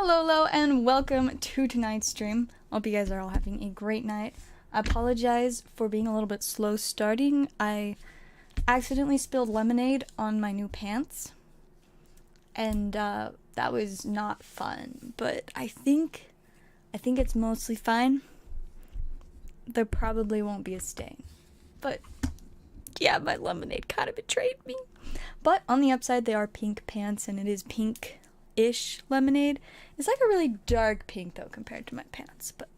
Hello, and welcome to tonight's stream. Hope you guys are all having a great night. I apologize for being a little bit slow starting. I accidentally spilled lemonade on my new pants, and that was not fun. But I think it's mostly fine. There probably won't be a stain, but yeah, my lemonade kind of betrayed me. But on the upside, they are pink pants, and it is pink-ish lemonade. It's like a really dark pink though compared to my pants, but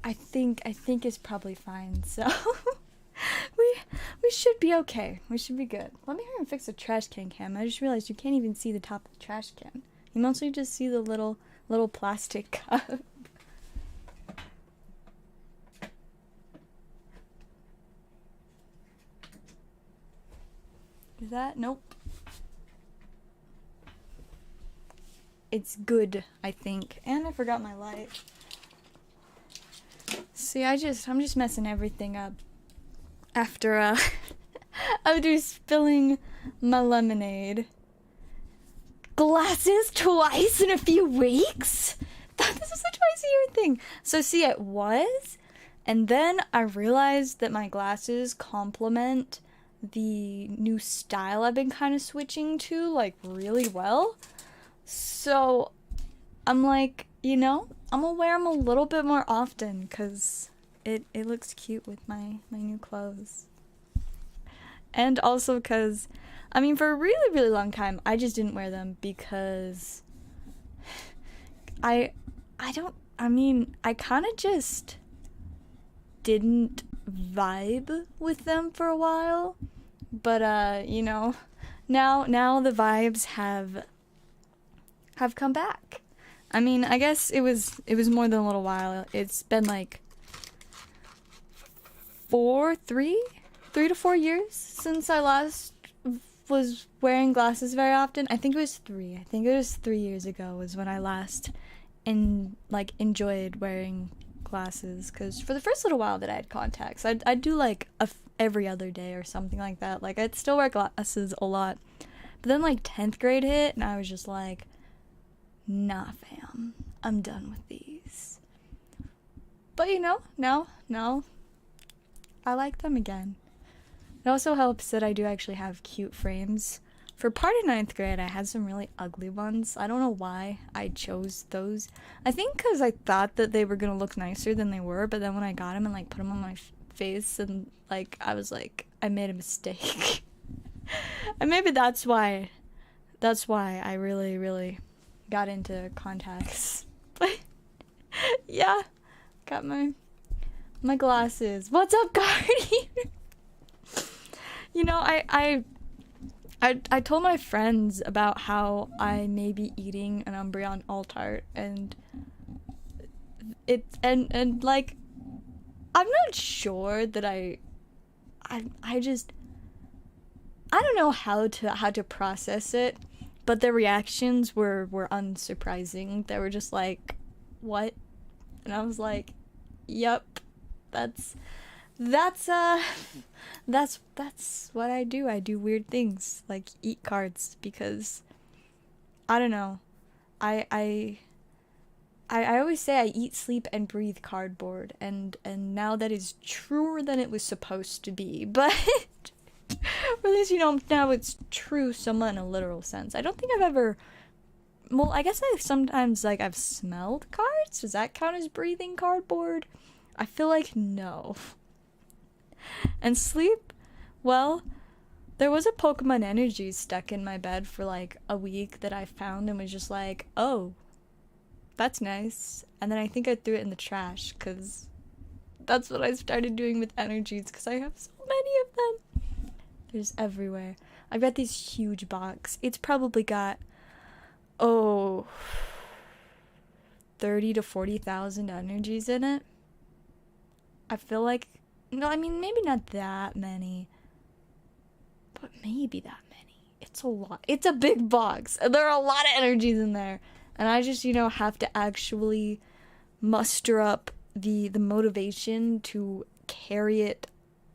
I think it's probably fine. So we should be okay. We should be good. Let me hurry and fix the trash can cam. I just realized you can't even see the top of the trash can. You mostly just see the little plastic cup. Is that? Nope. It's good, I think. And I forgot my light. See, I'm just messing everything up. After, after spilling my lemonade. Glasses twice in a few weeks? This is a twice-a-year thing. So see, it was. And then I realized that my glasses complement the new style I've been kind of switching to, like, really well. So I'm like, you know, I'm gonna wear them a little bit more often because it looks cute with my new clothes. And also because, I mean, for a really, really long time, I just didn't wear them because I kind of just didn't vibe with them for a while. But, you know, now the vibes have come back. I mean, I guess it was more than a little while. It's been like 3 to 4 years since I last was wearing glasses very often. I think it was 3. I think it was 3 years ago was when I last enjoyed wearing glasses, because for the first little while that I had contacts, I'd do like every other day or something like that. Like, I'd still wear glasses a lot. But then like 10th grade hit and I was just like, nah fam, I'm done with these. But you know, now I like them again. It also helps that I do actually have cute frames. For part of 9th grade, I had some really ugly ones. I don't know why I chose those. I think because I thought that they were gonna look nicer than they were, but then when I got them and like put them on my face, and like I was like, I made a mistake. And maybe that's why I really got into contacts. But yeah, got my glasses. What's up, Guardian? You know, I told my friends about how I may be eating an Umbreon alt-art, and and like, I'm not sure that I don't know how to process it, but the reactions were unsurprising. They were just like, what? And I was like, yep, that's what I do. I do weird things, like eat cards, because I don't know. I always say I eat, sleep, and breathe cardboard, and now that is truer than it was supposed to be, but or at least, you know, now it's true somewhat in a literal sense. I don't think I've ever, well, I guess I've sometimes, like, I've smelled cards. Does that count as breathing cardboard? I feel like no. And sleep, well, there was a Pokemon energy stuck in my bed for like a week that I found and was just like, oh, that's nice. And then I think I threw it in the trash, because that's what I started doing with energies, because I have so many of them. There's everywhere. I've got this huge box. It's probably got, 30 to 40,000 energies in it. I feel like, no, I mean, maybe not that many, but maybe that many. It's a lot. It's a big box, and there are a lot of energies in there, and I just, you know, have to actually muster up the motivation to carry it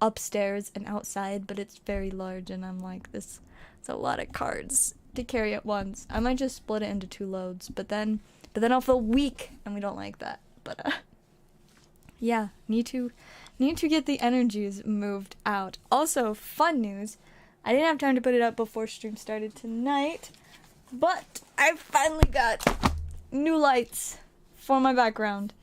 upstairs and outside, but it's very large, and I'm like, this is a lot of cards. to carry at once. I might just split it into 2 loads, but then I'll feel weak, and we don't like that. But yeah, need to get the energies moved out. Also, fun news. I didn't have time to put it up before stream started tonight, but I finally got new lights for my background.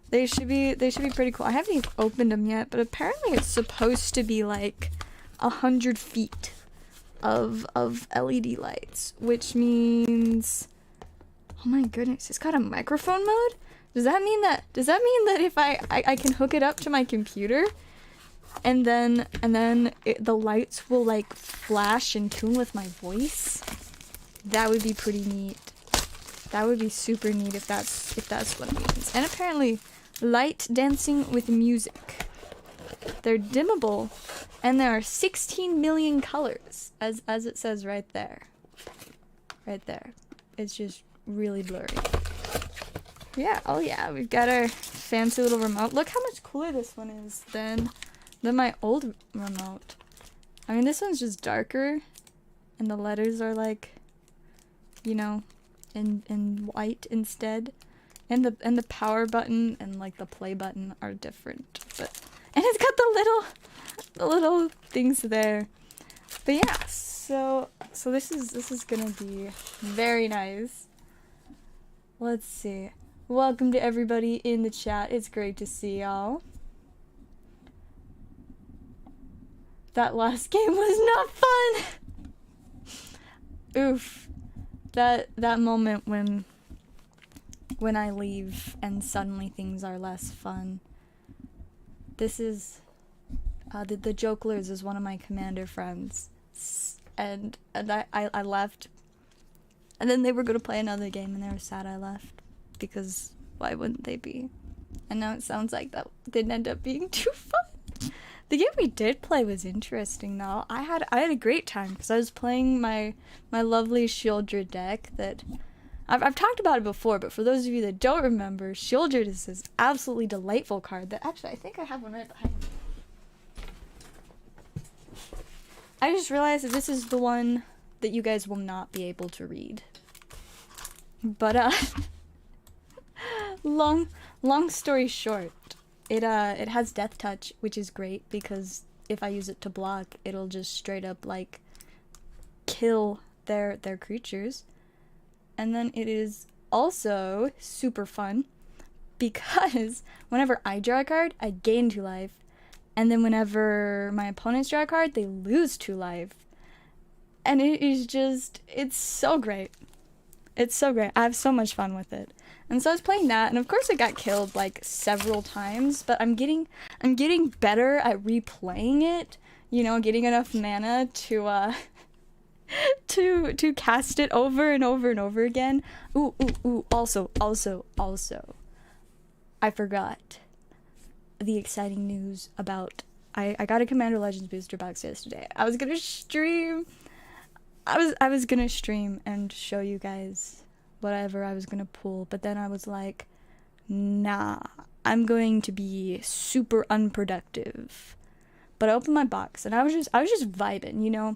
They should be pretty cool. I haven't even opened them yet, but apparently it's supposed to be like 100 feet of LED lights, which means, oh my goodness, it's got a microphone mode? Does that mean that if I can hook it up to my computer and then the lights will like flash in tune with my voice? That would be pretty neat. That would be super neat if that's what it means. And apparently light dancing with music. They're dimmable, and there are 16 million colors, as it says right there. Right there. It's just really blurry. Yeah, oh yeah, we've got our fancy little remote. Look how much cooler this one is than my old remote. I mean, this one's just darker, and the letters are like, you know, in white instead. And the power button and like the play button are different, and it's got the little things there. But yeah, so this is gonna be very nice. Let's see. Welcome to everybody in the chat. It's great to see y'all. That last game was not fun. Oof. That moment when I leave and suddenly things are less fun. This is the Jokelers is one of my commander friends, and I left, and then they were gonna play another game and they were sad I left, because why wouldn't they be? And now it sounds like that didn't end up being too fun. The game we did play was interesting though. I had a great time because I was playing my lovely Shieldred deck that I've talked about it before, but for those of you that don't remember, Shieldred is this absolutely delightful card that actually I think I have one right behind me. I just realized that this is the one that you guys will not be able to read. But long story short, it has Death Touch, which is great because if I use it to block, it'll just straight up like kill their creatures. And then it is also super fun because whenever I draw a card, I gain 2 life. And then whenever my opponents draw a card, they lose 2 life. And it is just, it's so great. It's so great. I have so much fun with it. And so I was playing that, and of course it got killed like several times, but I'm getting better at replaying it, you know, getting enough mana to to cast it over and over and over again. Ooh, also, I forgot the exciting news about, I got a Commander Legends booster box yesterday. I was gonna stream and show you guys whatever I was gonna pull, but then I was like, nah, I'm going to be super unproductive. But I opened my box and I was just vibing, you know.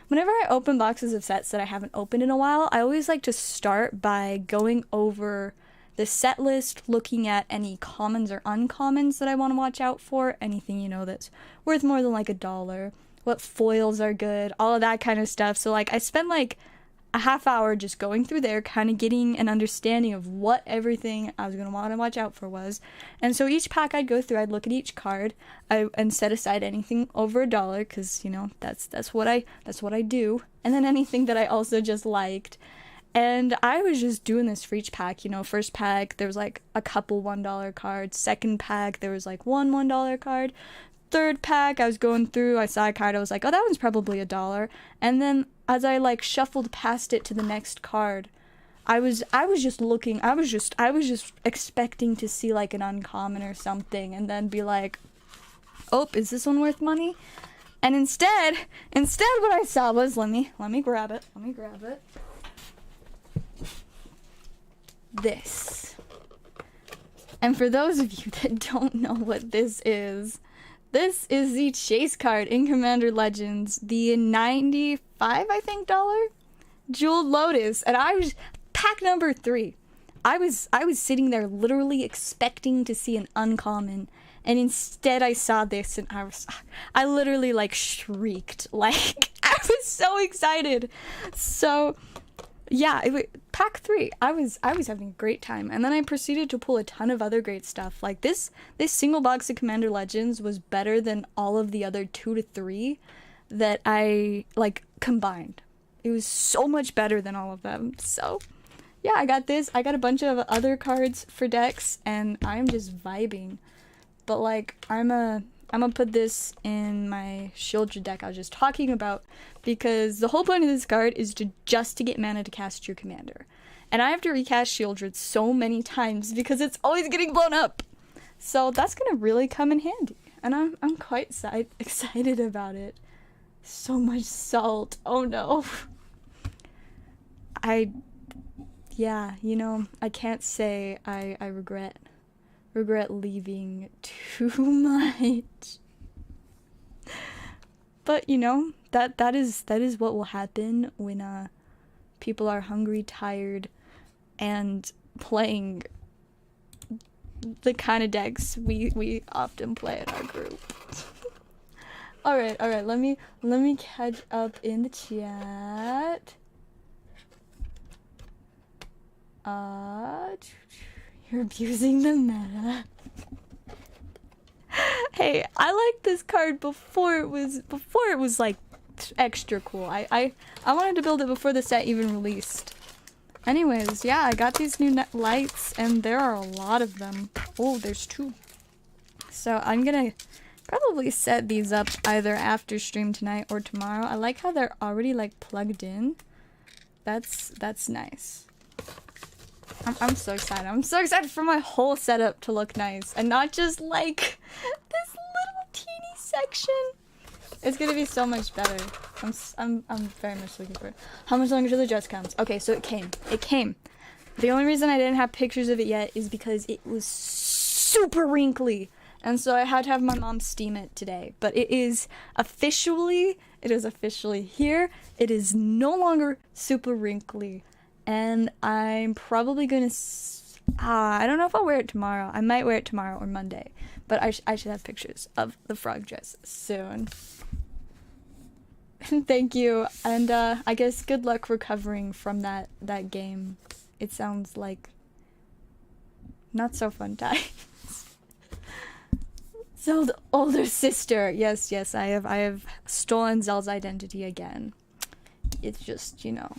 Whenever I open boxes of sets that I haven't opened in a while, I always like to start by going over the set list, looking at any commons or uncommons that I want to watch out for, anything, you know, that's worth more than like $1, what foils are good, all of that kind of stuff. So like I spent like a half hour just going through there, kind of getting an understanding of what everything I was going to want to watch out for was. And so each pack I'd go through, I'd look at each card and set aside anything over $1, because, you know, that's what I do. And then anything that I also just liked. And I was just doing this for each pack, you know. First pack, there was like a couple $1 cards. Second pack, there was like one $1 card. Third pack, I was going through, I saw a card, I was like, oh, that one's probably $1. And then as I like shuffled past it to the next card, I was just looking, I was just expecting to see like an uncommon or something, and then be like, oh, is this one worth money? And instead what I saw was, let me grab it. This. And for those of you that don't know what this is the chase card in Commander Legends, the $95, I think, dollar. Jeweled Lotus, and I was pack number 3. I was sitting there literally expecting to see an uncommon, and instead I saw this, and I literally like shrieked. Like, I was so excited. So yeah, pack 3. I was having a great time, and then I proceeded to pull a ton of other great stuff. Like this single box of Commander Legends was better than all of the other 2 to 3 that I like combined. It was so much better than all of them. So yeah, I got this. I got a bunch of other cards for decks, and I'm just vibing. But like, I'm gonna put this in my Shieldred deck I was just talking about, because the whole point of this card is to get mana to cast your commander. And I have to recast Shieldred so many times because it's always getting blown up. So that's gonna really come in handy. And I'm quite excited about it. So much salt. Oh no. Yeah, you know, I can't say I regret leaving too much. But you know, that is what will happen when people are hungry, tired, and playing the kind of decks we often play in our group. all right, let me catch up in the chat. You're abusing the meta. Hey, I liked this card before it was like extra cool. I wanted to build it before the set even released. Anyways, yeah, I got these new lights, and there are a lot of them. Oh, there's 2. So I'm gonna probably set these up either after stream tonight or tomorrow. I like how they're already like plugged in. That's nice. I'm so excited. I'm so excited for my whole setup to look nice and not just like this little teeny section. It's gonna be so much better. I'm very much looking for it. How much longer till the dress comes? Okay, so it came. The only reason I didn't have pictures of it yet is because it was super wrinkly, and so I had to have my mom steam it today. But it is officially here. It is no longer super wrinkly. And I'm probably gonna, I don't know if I'll wear it tomorrow. I might wear it tomorrow or Monday. But I should have pictures of the frog dress soon. Thank you. And I guess good luck recovering from that game. It sounds like not so fun times. Zel's older sister. Yes, I have stolen Zel's identity again. It's just, you know.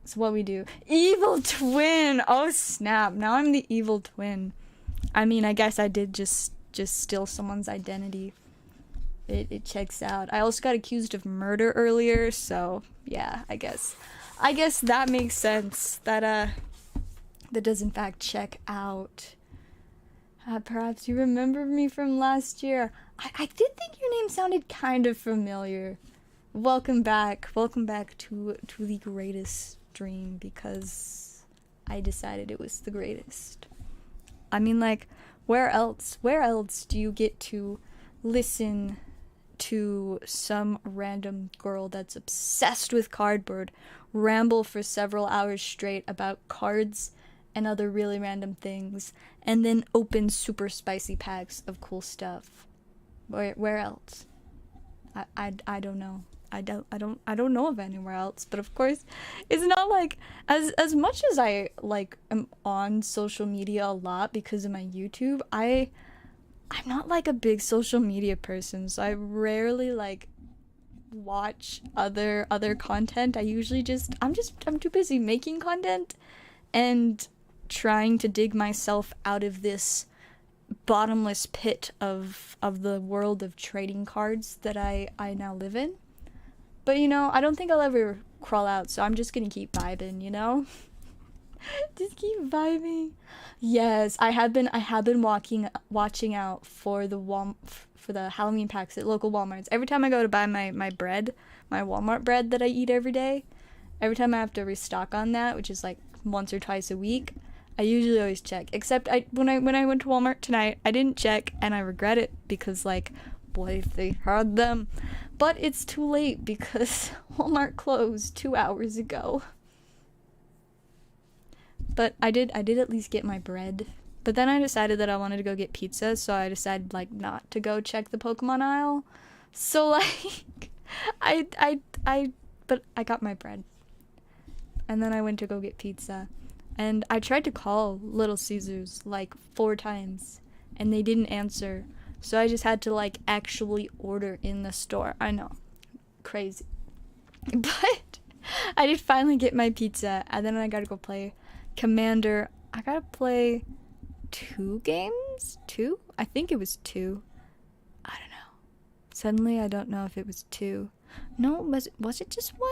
It's what we do. Evil twin! Oh snap, now I'm the evil twin. I mean, I guess I did just steal someone's identity. It checks out. I also got accused of murder earlier, so yeah, I guess that makes sense. That does in fact check out. Perhaps you remember me from last year. I did think your name sounded kind of familiar. Welcome back to the greatest stream, because I decided it was the greatest. I mean, like, where else do you get to listen to some random girl that's obsessed with cardboard ramble for several hours straight about cards and other really random things, and then open super spicy packs of cool stuff? Where else? I don't know. I don't know of anywhere else. But of course, it's not like as much as I like am on social media a lot because of my YouTube. I'm not like a big social media person, so I rarely like watch other content. I usually I'm too busy making content and trying to dig myself out of this bottomless pit of the world of trading cards that I now live in. But, you know, I don't think I'll ever crawl out, so I'm just gonna keep vibing, you know? Just keep vibing. Yes, I have been watching out for the Halloween packs at local Walmarts. Every time I go to buy my bread, my Walmart bread that I eat every day, every time I have to restock on that, which is like once or twice a week, I usually always check. Except when I went to Walmart tonight, I didn't check, and I regret it because, like, What if they had them? But it's too late because Walmart closed 2 hours ago. But I did at least get my bread. But then I decided that I wanted to go get pizza, so I decided, like, not to go check the Pokemon aisle. So, like, but I got my bread. And then I went to go get pizza. And I tried to call Little Caesars, like, 4 times. And they didn't answer. So I just had to, like, actually order in the store. I know. Crazy. But I did finally get my pizza. And then I gotta go play Commander. I gotta play 2 games? 2? I think it was 2. I don't know. Suddenly I don't know if it was 2. No, was it just 1?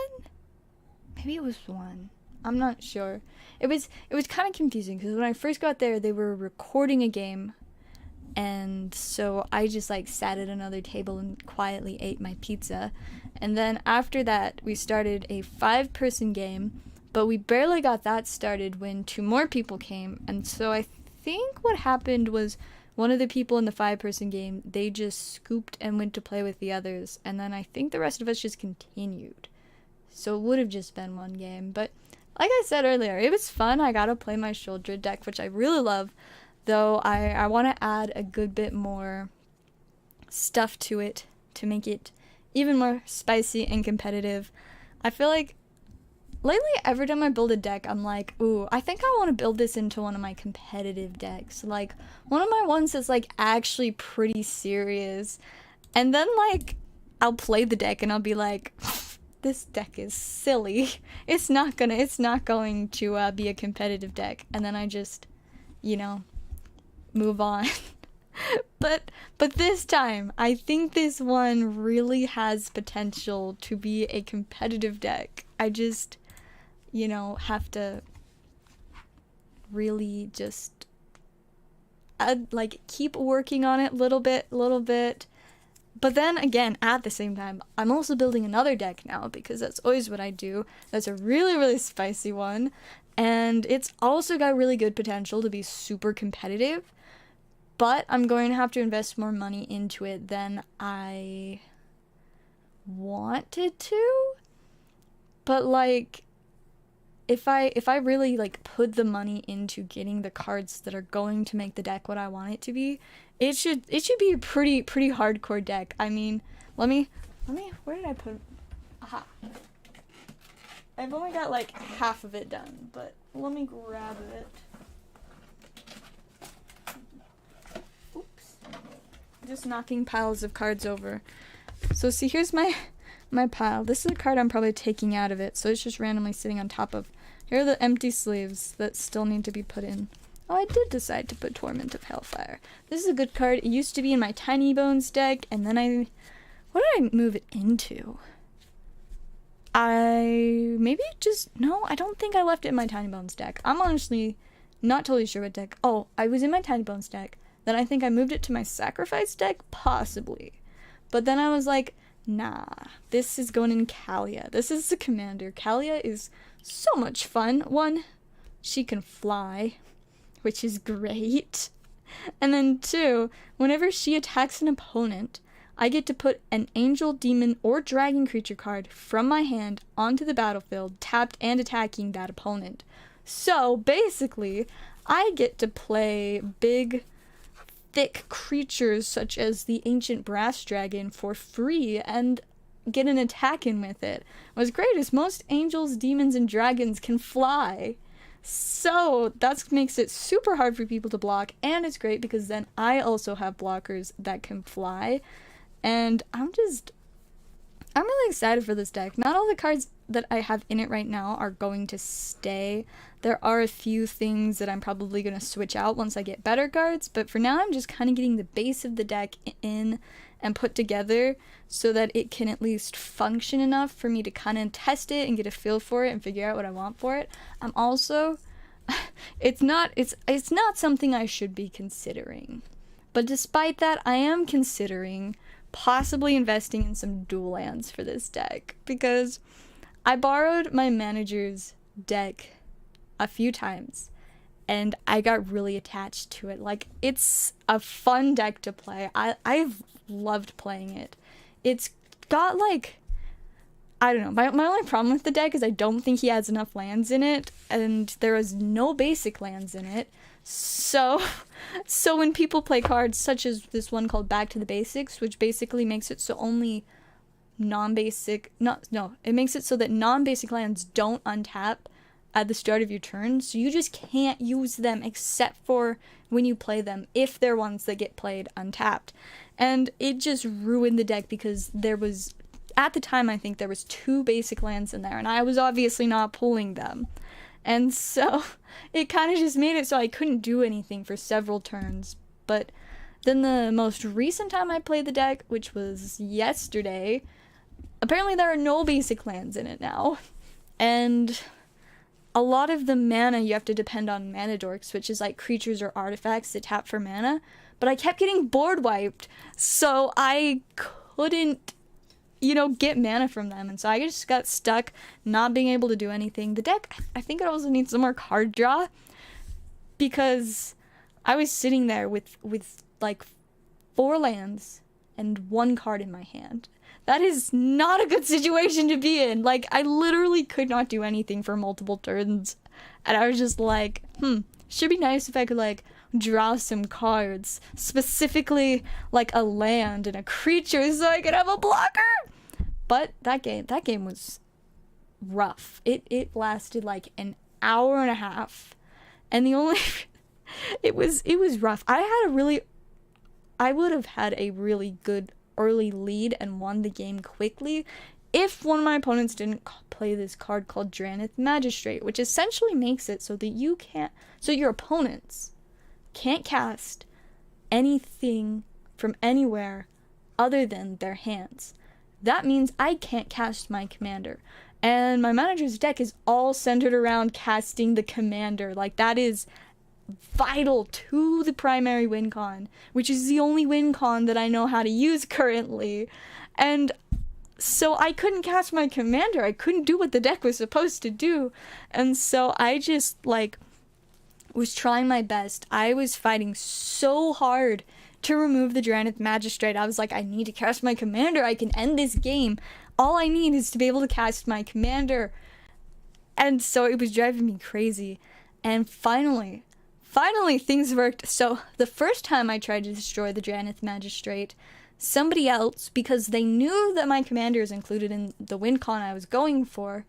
Maybe it was 1. I'm not sure. It was kind of confusing because when I first got there, they were recording a game, and so I just like sat at another table and quietly ate my pizza. And then after that, we started a 5-person game, but we barely got that started when 2 more people came. And so I think what happened was one of the people in the 5-person game, they just scooped and went to play with the others, and then I think the rest of us just continued. So it would have just been 1 game, but like I said earlier, it was fun. I got to play my shoulder deck, which I really love, though I want to add a good bit more stuff to it to make it even more spicy and competitive. I feel like lately, every time I build a deck, I'm like, ooh, I think I want to build this into one of my competitive decks. Like, one of my ones that's, like, actually pretty serious. And then, like, I'll play the deck and I'll be like, this deck is silly. It's not going to be a competitive deck. And then I just, you know, move on. But this time, I think this one really has potential to be a competitive deck. I just, you know, have to really just like keep working on it little bit. But then again, at the same time, I'm also building another deck now because that's always what I do. That's a really, really spicy one. And it's also got really good potential to be super competitive. But I'm going to have to invest more money into it than I wanted to. But like, if I really like put the money into getting the cards that are going to make the deck what I want it to be, it should be a pretty hardcore deck. I mean, let me where did I put? Aha. I've only got like half of it done, but let me grab it. Oops. Just knocking piles of cards over. So see, here's my pile. This is a card I'm probably taking out of it, so it's just randomly sitting on top of. Here are the empty sleeves that still need to be put in. Oh, I did decide to put Torment of Hellfire. This is a good card. It used to be in my Tiny Bones deck, and then what did I move it into? I don't think I left it in my Tiny Bones deck. I'm honestly not totally sure what deck. Oh, I was in my Tiny Bones deck. Then I think I moved it to my Sacrifice deck, possibly. But then I was like, nah, this is going in Kalia. This is the commander. Kalia is so much fun. 1, she can fly, which is great. And then 2, whenever she attacks an opponent, I get to put an angel, demon, or dragon creature card from my hand onto the battlefield, tapped and attacking that opponent. So basically, I get to play big, thick creatures such as the ancient brass dragon for free and get an attack in with it. What's great is most angels, demons, and dragons can fly. So that makes it super hard for people to block, and it's great because then I also have blockers that can fly. And I'm really excited for this deck. Not all the cards that I have in it right now are going to stay. There are a few things that I'm probably going to switch out once I get better cards, but for now I'm just kind of getting the base of the deck in and put together so that it can at least function enough for me to kind of test it and get a feel for it and figure out what I want for it. I'm also it's not something I should be considering. But despite that, I am considering possibly investing in some dual lands for this deck because I borrowed my manager's deck a few times and I got really attached to it. Like, it's a fun deck to play. I've loved playing it. It's got, like, I don't know. My only problem with the deck is I don't think he has enough lands in it, and there is no basic lands in it. So when people play cards such as this one called Back to the Basics, which basically makes it so only it makes it so that non-basic lands don't untap at the start of your turn, so you just can't use them except for when you play them, if they're ones that get played untapped. And it just ruined the deck because there was, at the time, I think there was 2 basic lands in there, and I was obviously not pulling them. And so it kind of just made it so I couldn't do anything for several turns. But then the most recent time I played the deck, which was yesterday, apparently there are no basic lands in it now. And a lot of the mana you have to depend on mana dorks, which is like creatures or artifacts that tap for mana. But I kept getting board wiped, so I couldn't, get mana from them. And so I just got stuck not being able to do anything. The deck, I think it also needs some more card draw, because I was sitting there with like 4 lands and 1 card in my hand. That is not a good situation to be in. Like, I literally could not do anything for multiple turns. And I was just like, should be nice if I could, like, draw some cards. Specifically, like, a land and a creature so I could have a blocker! But that game was rough. It lasted, like, an hour and a half. And the only... it was rough. I would have had a really good early lead and won the game quickly if one of my opponents didn't play this card called Drannith Magistrate, which essentially makes it so that your opponents can't cast anything from anywhere other than their hands. That means I can't cast my commander, and my manager's deck is all centered around casting the commander. Like, that is vital to the primary win con, which is the only win con that I know how to use currently. And so I couldn't cast my commander. I couldn't do what the deck was supposed to do. And so I just, like, was trying my best. I was fighting so hard to remove the Drannith Magistrate. I was like, I need to cast my commander. I can end this game. All I need is to be able to cast my commander. And so it was driving me crazy. And finally things worked. So the first time I tried to destroy the Drannith Magistrate, somebody else, because they knew that my commander is included in the win con I was going for,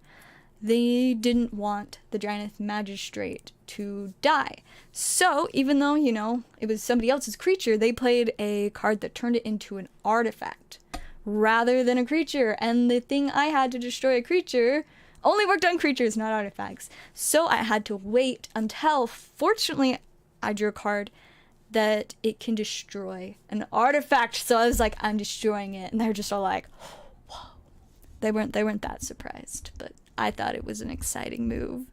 they didn't want the Drannith Magistrate to die. So even though, it was somebody else's creature, they played a card that turned it into an artifact rather than a creature. And the thing I had to destroy a creature only worked on creatures, not artifacts. So I had to wait until, fortunately, I drew a card that it can destroy an artifact. So I was like, I'm destroying it. And they're just all like, whoa. They weren't that surprised, but I thought it was an exciting move.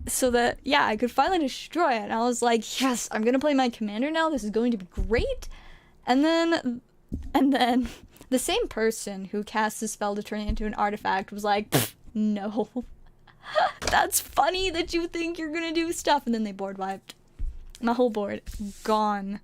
So that, I could finally destroy it. And I was like, yes, I'm going to play my commander now. This is going to be great. And then the same person who cast the spell to turn it into an artifact was like, no. That's funny that you think you're gonna do stuff. And then they board wiped. My whole board gone.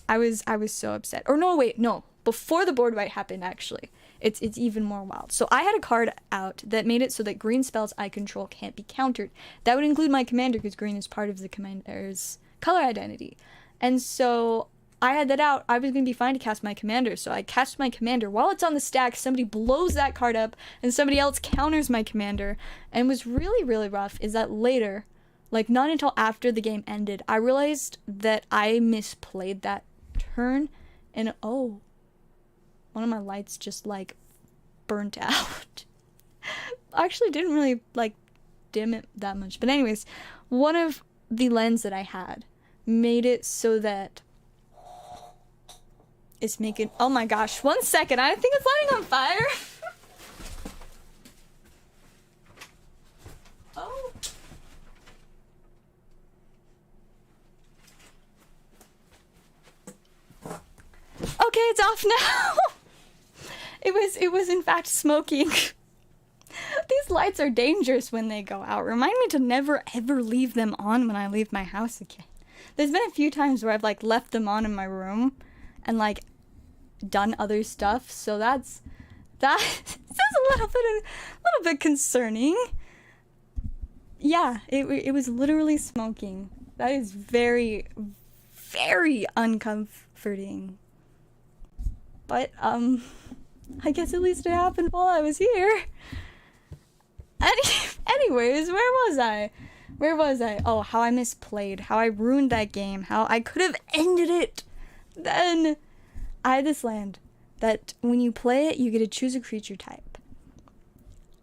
I was so upset. Or no. Before the board wipe happened, actually. It's even more wild. So I had a card out that made it so that green spells I control can't be countered. That would include my commander, because green is part of the commander's color identity. And so I had that out. I was going to be fine to cast my commander. So I cast my commander. While it's on the stack, somebody blows that card up, and somebody else counters my commander. And what's really, really rough is that later, like not until after the game ended, I realized that I misplayed that turn. And one of my lights just, like, burnt out. I actually didn't really, like, dim it that much. But anyways, one of the lens that I had made it so that it's making... Oh my gosh, 1 second. I think it's lighting on fire. Oh. Okay, it's off now. It was in fact smoking. These lights are dangerous when they go out. Remind me to never ever leave them on when I leave my house again. There's been a few times where I've like left them on in my room and like done other stuff, so that's a little bit concerning. Yeah, it was literally smoking. That is very, very uncomforting. But I guess at least it happened while I was here. Anyways, where was I? Oh, how I misplayed, how I ruined that game, how I could have ended it. Then I had this land that when you play it, you get to choose a creature type.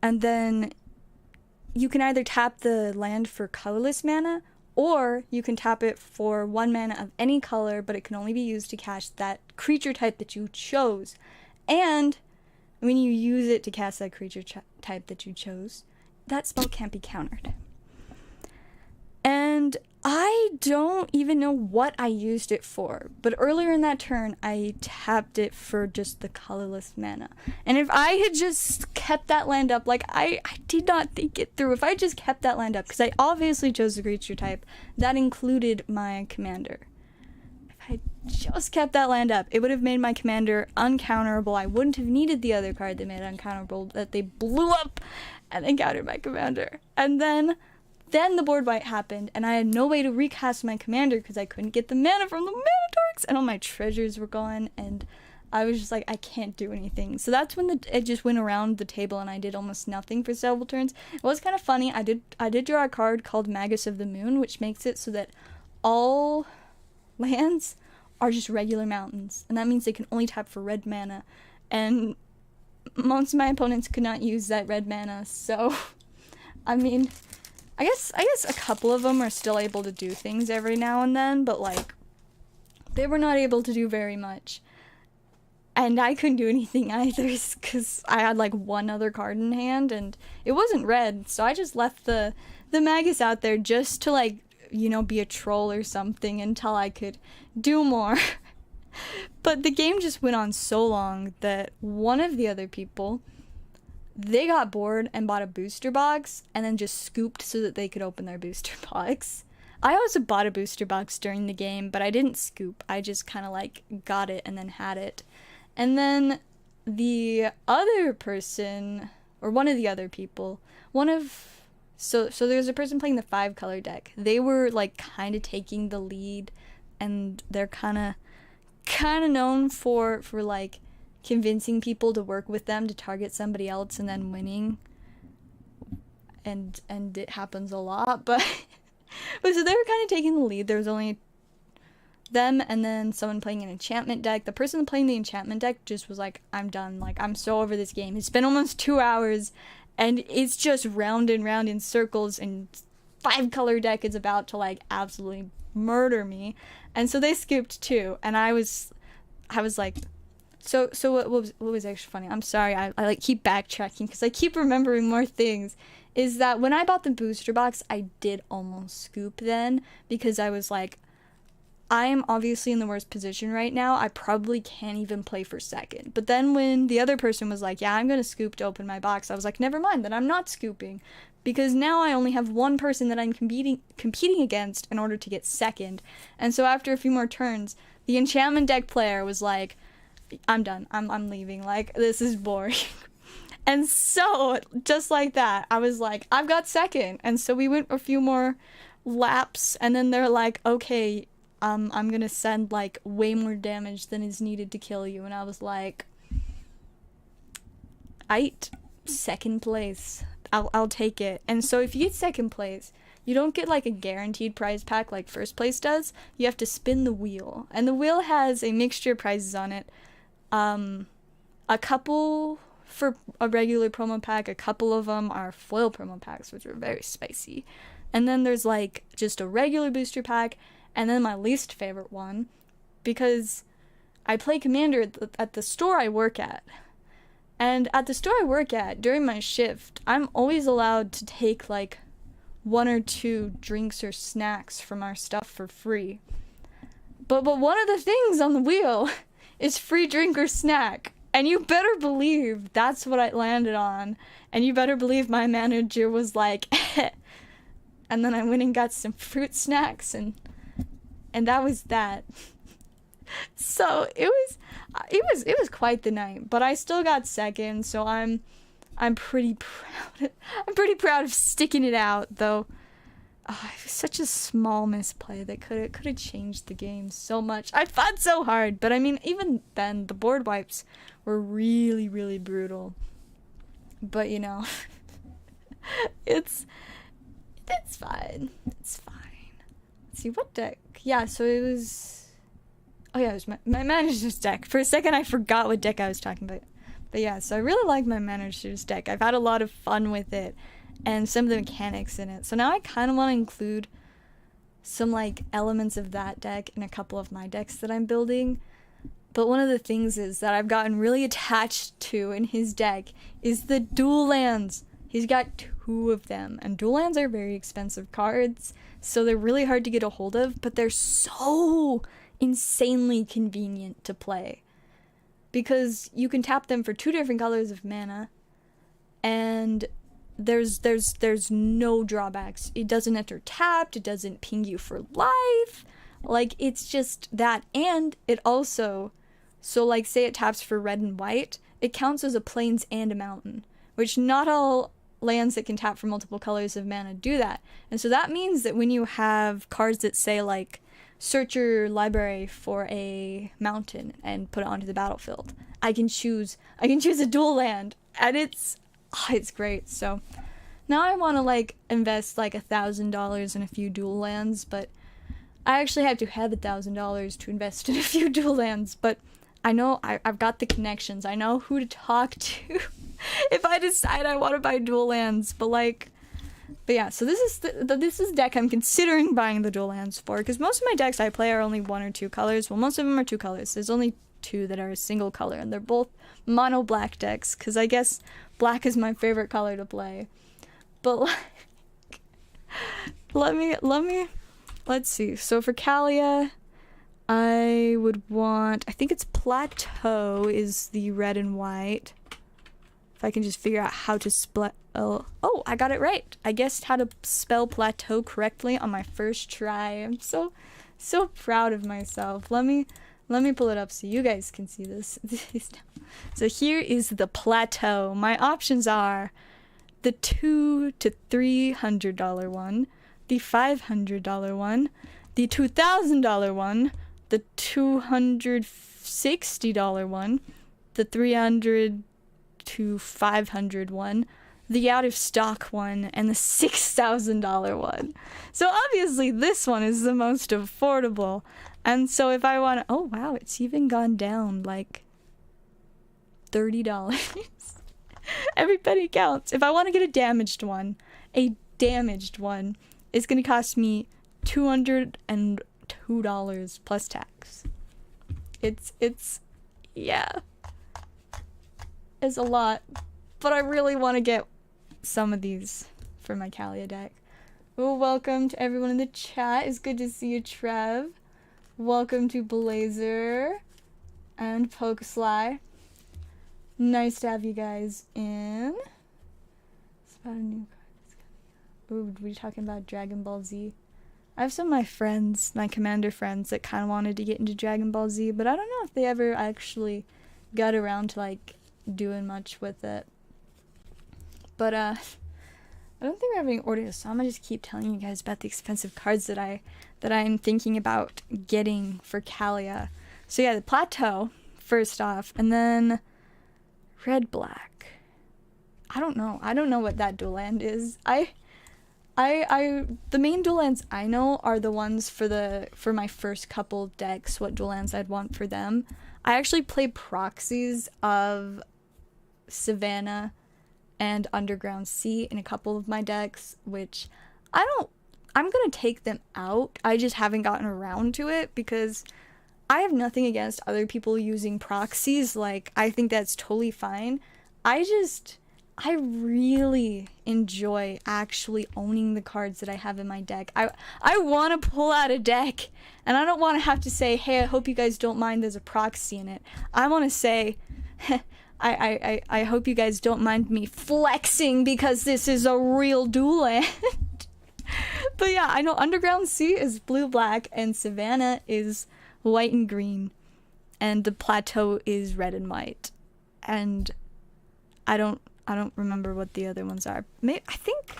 And then you can either tap the land for colorless mana, or you can tap it for 1 mana of any color, but it can only be used to cast that creature type that you chose. And when you use it to cast that creature type that you chose, that spell can't be countered. And I don't even know what I used it for, but earlier in that turn, I tapped it for just the colorless mana. And if I had just kept that land up, like, I did not think it through. If I just kept that land up, because I obviously chose the creature type, that included my commander. If I just kept that land up, it would have made my commander uncounterable. I wouldn't have needed the other card that made it uncounterable, that they blew up and encountered my commander. And then the board wipe happened, and I had no way to recast my commander because I couldn't get the mana from the mana dorks, and all my treasures were gone, and I was just like, I can't do anything. So that's when it just went around the table, and I did almost nothing for several turns. It was kind of funny. I did draw a card called Magus of the Moon, which makes it so that all lands are just regular mountains, and that means they can only tap for red mana, and most of my opponents could not use that red mana, so I mean, I guess a couple of them are still able to do things every now and then, but like, they were not able to do very much. And I couldn't do anything either, because I had like one other card in hand, and it wasn't red, so I just left the Magus out there just to like, you know, be a troll or something until I could do more. But the game just went on so long that one of the other people, they got bored and bought a booster box and then just scooped so that they could open their booster box. I also bought a booster box during the game, but I didn't scoop. I just kind of like got it and then had it. And then the other person, or one of the other people, so there's a person playing the 5-color deck. They were like kind of taking the lead, and they're kind of known for like convincing people to work with them to target somebody else and then winning, and it happens a lot, but so they were kind of taking the lead. There was only them and then someone playing an enchantment deck. The person playing the enchantment deck just was like, I'm done, like, I'm so over this game. It's been almost 2 hours and it's just round and round in circles, and 5-color deck is about to like absolutely murder me. And so they scooped too, and I was like, So what was actually funny, I'm sorry, I like keep backtracking because I keep remembering more things, is that when I bought the booster box, I did almost scoop then, because I was like, I am obviously in the worst position right now, I probably can't even play for second. But then when the other person was like, yeah, I'm gonna scoop to open my box, I was like, never mind, then I'm not scooping, because now I only have one person that I'm competing against in order to get second. And so after a few more turns, the enchantment deck player was like, I'm done. I'm leaving. Like, this is boring. And so, just like that, I was like, I've got second. And so we went a few more laps, and then they're like, okay, I'm gonna send like way more damage than is needed to kill you. And I was like, second place. I'll take it. And so if you get second place, you don't get like a guaranteed prize pack like first place does. You have to spin the wheel, and the wheel has a mixture of prizes on it. A couple for a regular promo pack, a couple of them are foil promo packs, which are very spicy. And then there's like just a regular booster pack, and then my least favorite one, because I play Commander at the store I work at. And at the store I work at, during my shift, I'm always allowed to take like 1 or 2 drinks or snacks from our stuff for free. But one of the things on the wheel is free drink or snack. And you better believe that's what I landed on. And you better believe my manager was like, and then I went and got some fruit snacks, and that was that. So it was quite the night, but I still got second, so I'm pretty proud. I'm pretty proud of sticking it out, though. Oh, it was such a small misplay that could have changed the game so much. I fought so hard, but I mean, even then, the board wipes were really, really brutal. But you know, it's fine. It's fine. Let's see, what deck? Yeah, so it was. Oh yeah, it was my manager's deck. For a second, I forgot what deck I was talking about. But yeah, so I really like my manager's deck. I've had a lot of fun with it, and some of the mechanics in it. So now I kind of want to include some like elements of that deck in a couple of my decks that I'm building. But one of the things is that I've gotten really attached to in his deck is the dual lands. He's got 2 of them, and dual lands are very expensive cards, so they're really hard to get a hold of, but they're so insanely convenient to play. Because you can tap them for 2 different colors of mana, and there's no drawbacks. It doesn't enter tapped, it doesn't ping you for life. Like, it's just that, and it also, so like say it taps for red and white, it counts as a plains and a mountain, which not all lands that can tap for multiple colors of mana do that. And so that means that when you have cards that say like search your library for a mountain and put it onto the battlefield, I can choose a dual land, and it's great. So now I want to like invest like $1,000 in a few dual lands, but I actually have to have $1,000 to invest in a few dual lands. But I know I've got the connections. I know who to talk to if I decide I want to buy dual lands. But yeah, so this is the deck I'm considering buying the dual lands for, because most of my decks I play are only 1 or 2 colors. Well, most of them are 2 colors. There's only 2 that are a single color, and they're both mono black decks, because I guess black is my favorite color to play. But like, let's see. So for Kalia, I would want, I think it's Plateau is the red and white. If I can just figure out how to spell. Oh, I got it right. I guessed how to spell plateau correctly on my first try. I'm so proud of myself. Let me pull it up so you guys can see this. So here is the plateau. My options are the $200 to $300 one, the $500 one, the $2,000 one, the $260 one, the $300 to $500 one, the out of stock one, and the $6,000 one. So obviously this one is the most affordable. And so if I want to, oh wow, it's even gone down like $30. Every penny counts. If I want to get a damaged one it's going to cost me $202 plus tax. Yeah. It's a lot, but I really want to get some of these for my Kalia deck. Well, welcome to everyone in the chat. It's good to see you, Trev. Welcome to Blazer and Pokesly. Nice to have you guys in. It's about a new card that's coming out. Ooh, we're talking about Dragon Ball Z. I have some of my friends, my commander friends, that kind of wanted to get into Dragon Ball Z, but I don't know if they ever actually got around to like doing much with it. But I don't think we have any orders, so I'm gonna just keep telling you guys about the expensive cards that I'm thinking about getting for Kalia. So yeah, the Plateau first off, and then red black. I don't know what that dual land is. The main dual lands I know are the ones for my first couple decks, what dual lands I'd want for them. I actually play proxies of Savannah and Underground Sea in a couple of my decks, which I'm gonna take them out. I just haven't gotten around to it because I have nothing against other people using proxies. Like, I think that's totally fine. I really enjoy actually owning the cards that I have in my deck. I want to pull out a deck, and I don't want to have to say, hey, I hope you guys don't mind there's a proxy in it. I want to say, I hope you guys don't mind me flexing because this is a real dual land. But yeah, I know Underground Sea is blue-black and Savannah is white and green. And the Plateau is red and white. And I don't remember what the other ones are. I think,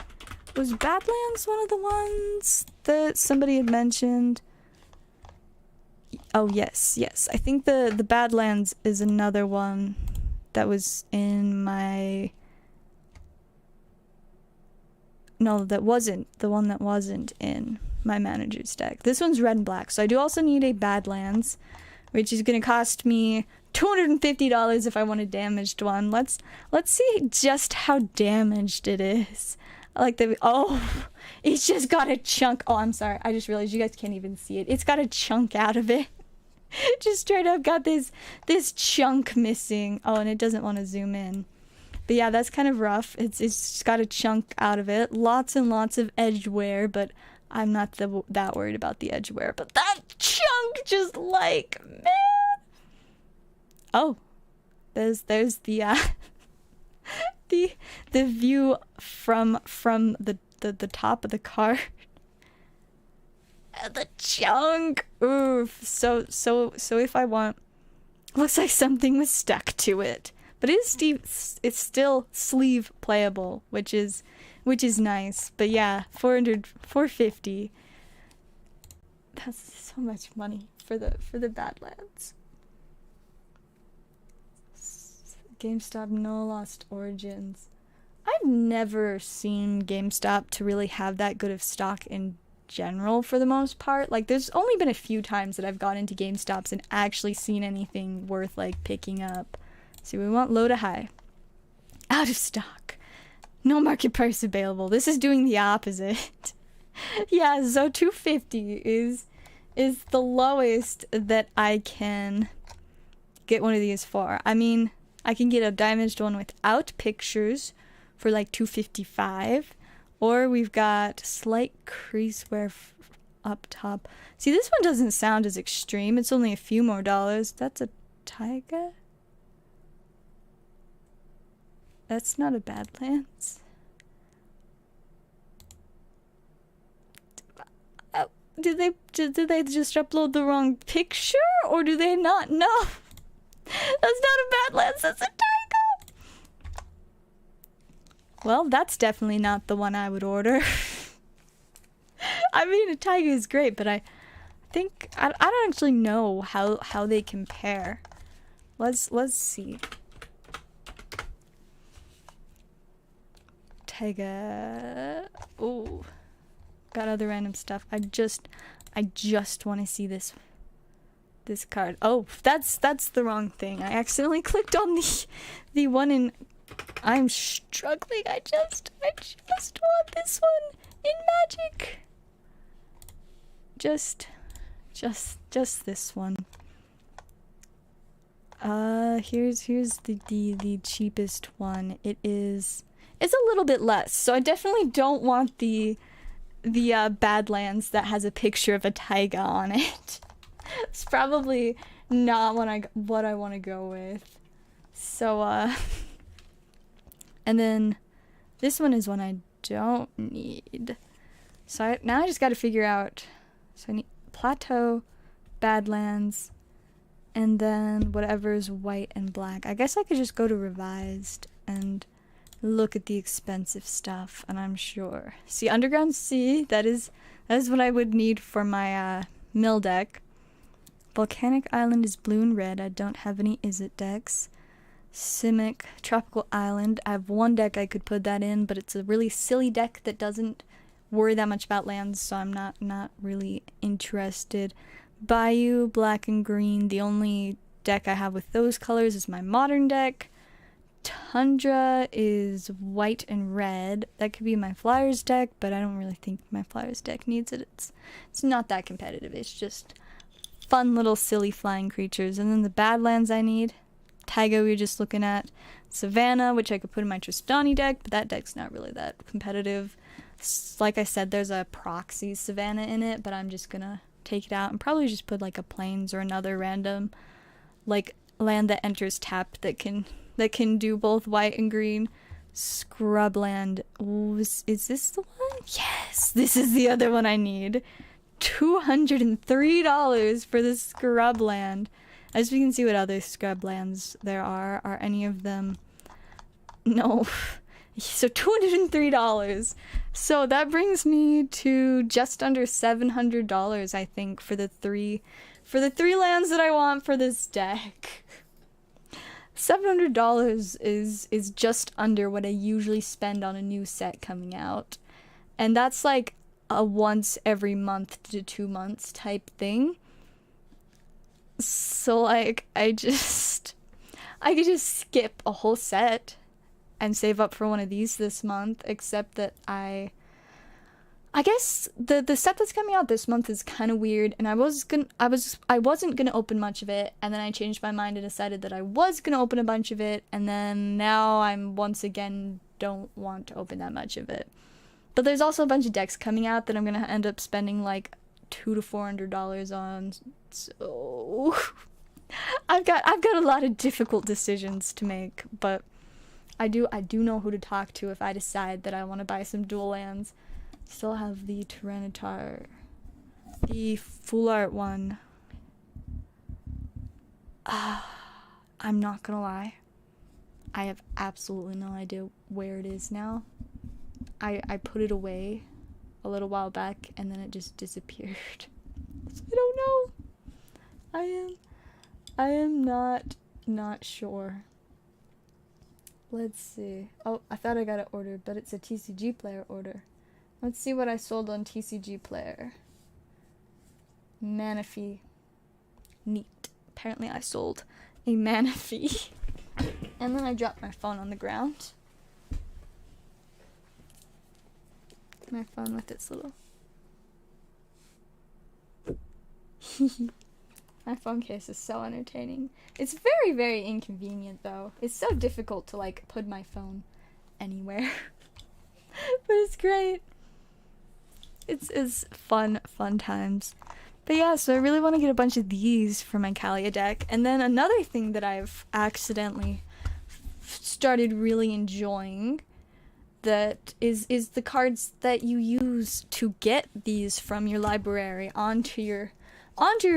was Badlands one of the ones that somebody had mentioned? Oh, yes. I think the Badlands is another one that was in my... No, that wasn't. The one that wasn't in my manager's deck. This one's red and black. So I do also need a Badlands, which is going to cost me $250 if I want a damaged one. Let's see just how damaged it is. I like the... Oh, it's just got a chunk. Oh, I'm sorry. I just realized you guys can't even see it. It's got a chunk out of it. Just straight up got this chunk missing. Oh, and it doesn't want to zoom in. But yeah, that's kind of rough. It's got a chunk out of it. Lots and lots of edge wear, but I'm not that worried about the edge wear. But that chunk just like, man. Oh, there's the the view from the top of the card. The chunk. Oof. So if I want, looks like something was stuck to it. But it's still sleeve playable, which is nice. But yeah, 450. That's so much money for the Badlands. GameStop no Lost Origins. I've never seen GameStop to really have that good of stock in general for the most part. Like, there's only been a few times that I've gone into GameStops and actually seen anything worth like picking up. See, we want low to high. Out of stock. No market price available. This is doing the opposite. Yeah, so 250 is the lowest that I can get one of these for. I mean, I can get a damaged one without pictures for like 255. Or we've got slight crease wear up top. See, this one doesn't sound as extreme. It's only a few more dollars. That's a Taiga? That's not a Badlands. Did they just upload the wrong picture, or do they not know? That's not a Badlands, that's a Taiga. Well, that's definitely not the one I would order. I mean, a Taiga is great, but I think I don't actually know how they compare. Let's see. Taiga. Oh, got other random stuff. I just want to see this card. Oh, that's the wrong thing. I accidentally clicked on the one in. I'm struggling. I just want this one in Magic. Just this one. Here's the cheapest one. It's a little bit less, so I definitely don't want the Badlands that has a picture of a Taiga on it. It's probably not what I want to go with. So and then this one is one I don't need. So now I just got to figure out. So I need Plateau, Badlands, and then whatever is white and black. I guess I could just go to Revised and look at the expensive stuff, and I'm sure. See, Underground Sea, that is what I would need for my mill deck. Volcanic Island is blue and red. I don't have any Izzet decks. Simic, Tropical Island. I have one deck I could put that in, but it's a really silly deck that doesn't worry that much about lands, so I'm not really interested. Bayou, black and green. The only deck I have with those colors is my modern deck. Tundra is white and red. That could be my Flyers deck, but I don't really think my Flyers deck needs it. It's not that competitive. It's just fun little silly flying creatures. And then the Badlands I need. Taiga we were just looking at. Savannah, which I could put in my Tristani deck, but that deck's not really that competitive. Like I said, there's a proxy Savannah in it, but I'm just gonna take it out and probably just put like a Plains or another random like land that enters tap that can do both white and green. Scrubland. Is this the one? Yes, this is the other one I need. $203 for the scrubland. As we can see what other scrublands there are. Are any of them? No. So $203. So that brings me to just under $700, I think, for the three lands that I want for this deck. $700 is just under what I usually spend on a new set coming out. And that's like a once every month to 2 months type thing. So like I could just skip a whole set and save up for one of these this month, except that I guess the set that's coming out this month is kind of weird, and I wasn't gonna open much of it, and then I changed my mind and decided that I was gonna open a bunch of it, and then now I'm once again don't want to open that much of it. But there's also a bunch of decks coming out that I'm gonna end up spending like $200 to $400 on, so I've got a lot of difficult decisions to make, but I do know who to talk to if I decide that I want to buy some dual lands. Still have the Tyranitar, the full art one. I'm not gonna lie, I have absolutely no idea where it is now. I put it away a little while back and then it just disappeared. So I don't know. I am not sure. Let's see. Oh, I thought I got it ordered, but it's a TCG Player order. Let's see what I sold on TCG Player. Manaphy. Neat. Apparently I sold a Manaphy. And then I dropped my phone on the ground. My phone with its little... My phone case is so entertaining. It's very, very inconvenient, though. It's so difficult to, like, put my phone anywhere. But it's great. It's fun times. But yeah, so I really want to get a bunch of these for my Kalia deck. And then another thing that I've accidentally started really enjoying that is the cards that you use to get these from your library onto your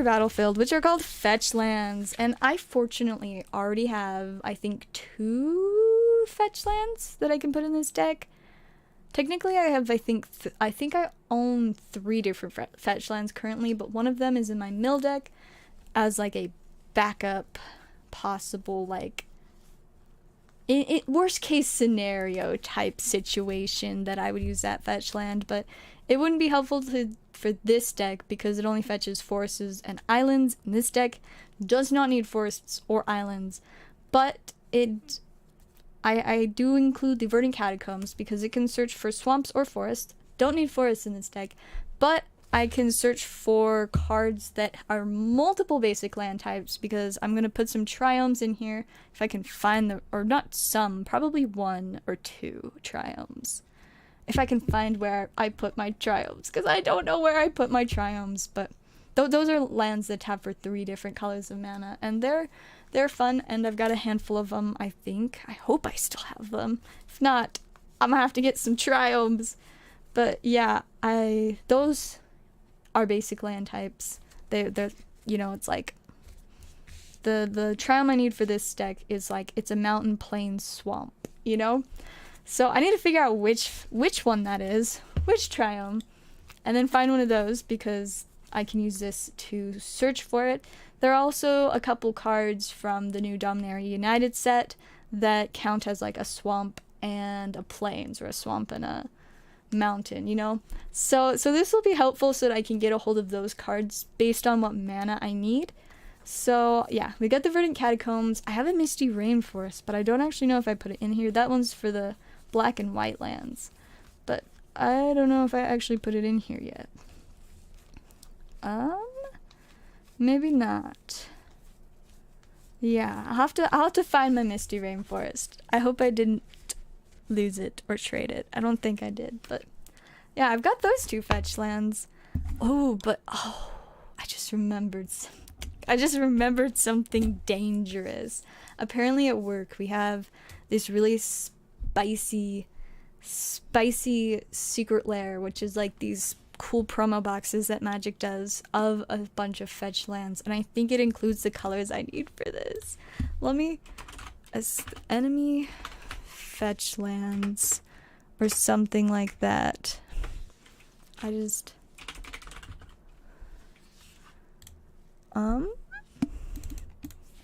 battlefield, which are called fetch lands. And I fortunately already have, I think, 2 fetch lands that I can put in this deck. Technically, I have, I think I own 3 different fetch lands currently, but one of them is in my mill deck as, like, a backup possible, like, worst case scenario type situation that I would use that fetch land, but it wouldn't be helpful for this deck because it only fetches forests and islands, and this deck does not need forests or islands, but I do include the Verdant Catacombs because it can search for swamps or forests. Don't need forests in this deck, but I can search for cards that are multiple basic land types because I'm going to put some triomes in here if I can find or not some, probably 1 or 2 triomes. If I can find where I put my triomes, because I don't know where I put my triomes, but those are lands that tap for 3 different colors of mana, and they're fun, and I've got a handful of them, I think. I hope I still have them. If not, I'm gonna have to get some triomes. But yeah, those are basic land types. They're you know, it's like the triome I need for this deck is like it's a mountain, plain, swamp, you know? So I need to figure out which one that is, which triome, and then find one of those because I can use this to search for it. There are also a couple cards from the new Dominaria United set that count as like a swamp and a plains, or a swamp and a mountain, you know? So this will be helpful so that I can get a hold of those cards based on what mana I need. So yeah, we got the Verdant Catacombs. I have a Misty Rainforest, but I don't actually know if I put it in here. That one's for the black and white lands, but I don't know if I actually put it in here yet. Maybe not. Yeah, I'll have to find my Misty Rainforest. I hope I didn't lose it or trade it. I don't think I did, but yeah, I've got those 2 fetch lands. I just remembered something. I just remembered something dangerous. Apparently at work we have this really spicy secret lair, which is like these cool promo boxes that Magic does of a bunch of fetch lands, and I think it includes the colors I need for this. Let me... enemy fetch lands or something like that. I don't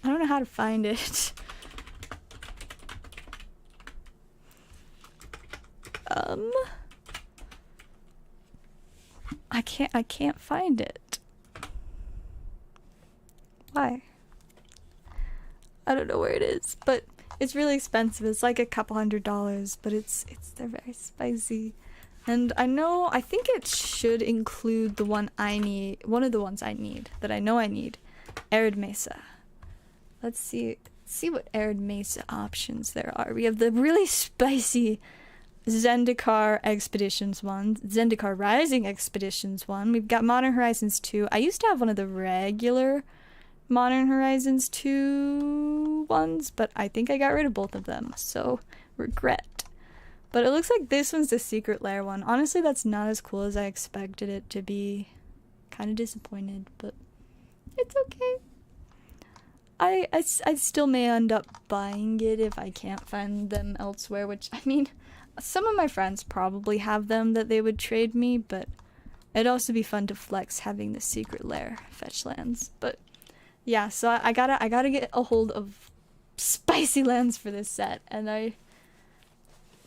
know how to find it. I can't find it. Why? I don't know where it is, but it's really expensive. It's like a couple $100, but they're very spicy. And I think it should include the one I need, one of the ones I need, that I know I need. Arid Mesa. Let's see what Arid Mesa options there are. We have the really spicy Zendikar Expeditions one, Zendikar Rising Expeditions one. We've got Modern Horizons 2. I used to have one of the regular Modern Horizons 2 ones, but I think I got rid of both of them, so regret. But it looks like this one's the secret lair one. Honestly, that's not as cool as I expected it to be. Kind of disappointed, but it's okay. I still may end up buying it if I can't find them elsewhere, which, I mean, some of my friends probably have them that they would trade me, but it'd also be fun to flex having the secret lair fetch lands. But yeah, so I gotta get a hold of spicy lands for this set, and I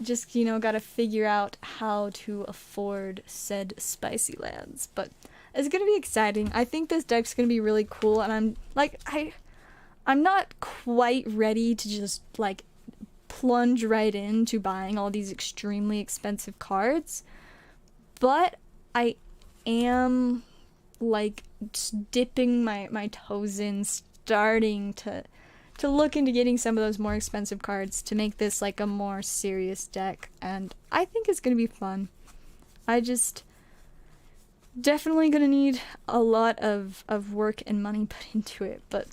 just, you know, gotta figure out how to afford said spicy lands. But it's gonna be exciting. I think this deck's gonna be really cool, and I'm not quite ready to just like plunge right into buying all these extremely expensive cards, but I am like just dipping my toes in, starting to look into getting some of those more expensive cards to make this like a more serious deck, and I think it's gonna be fun. I just definitely gonna need a lot of work and money put into it, but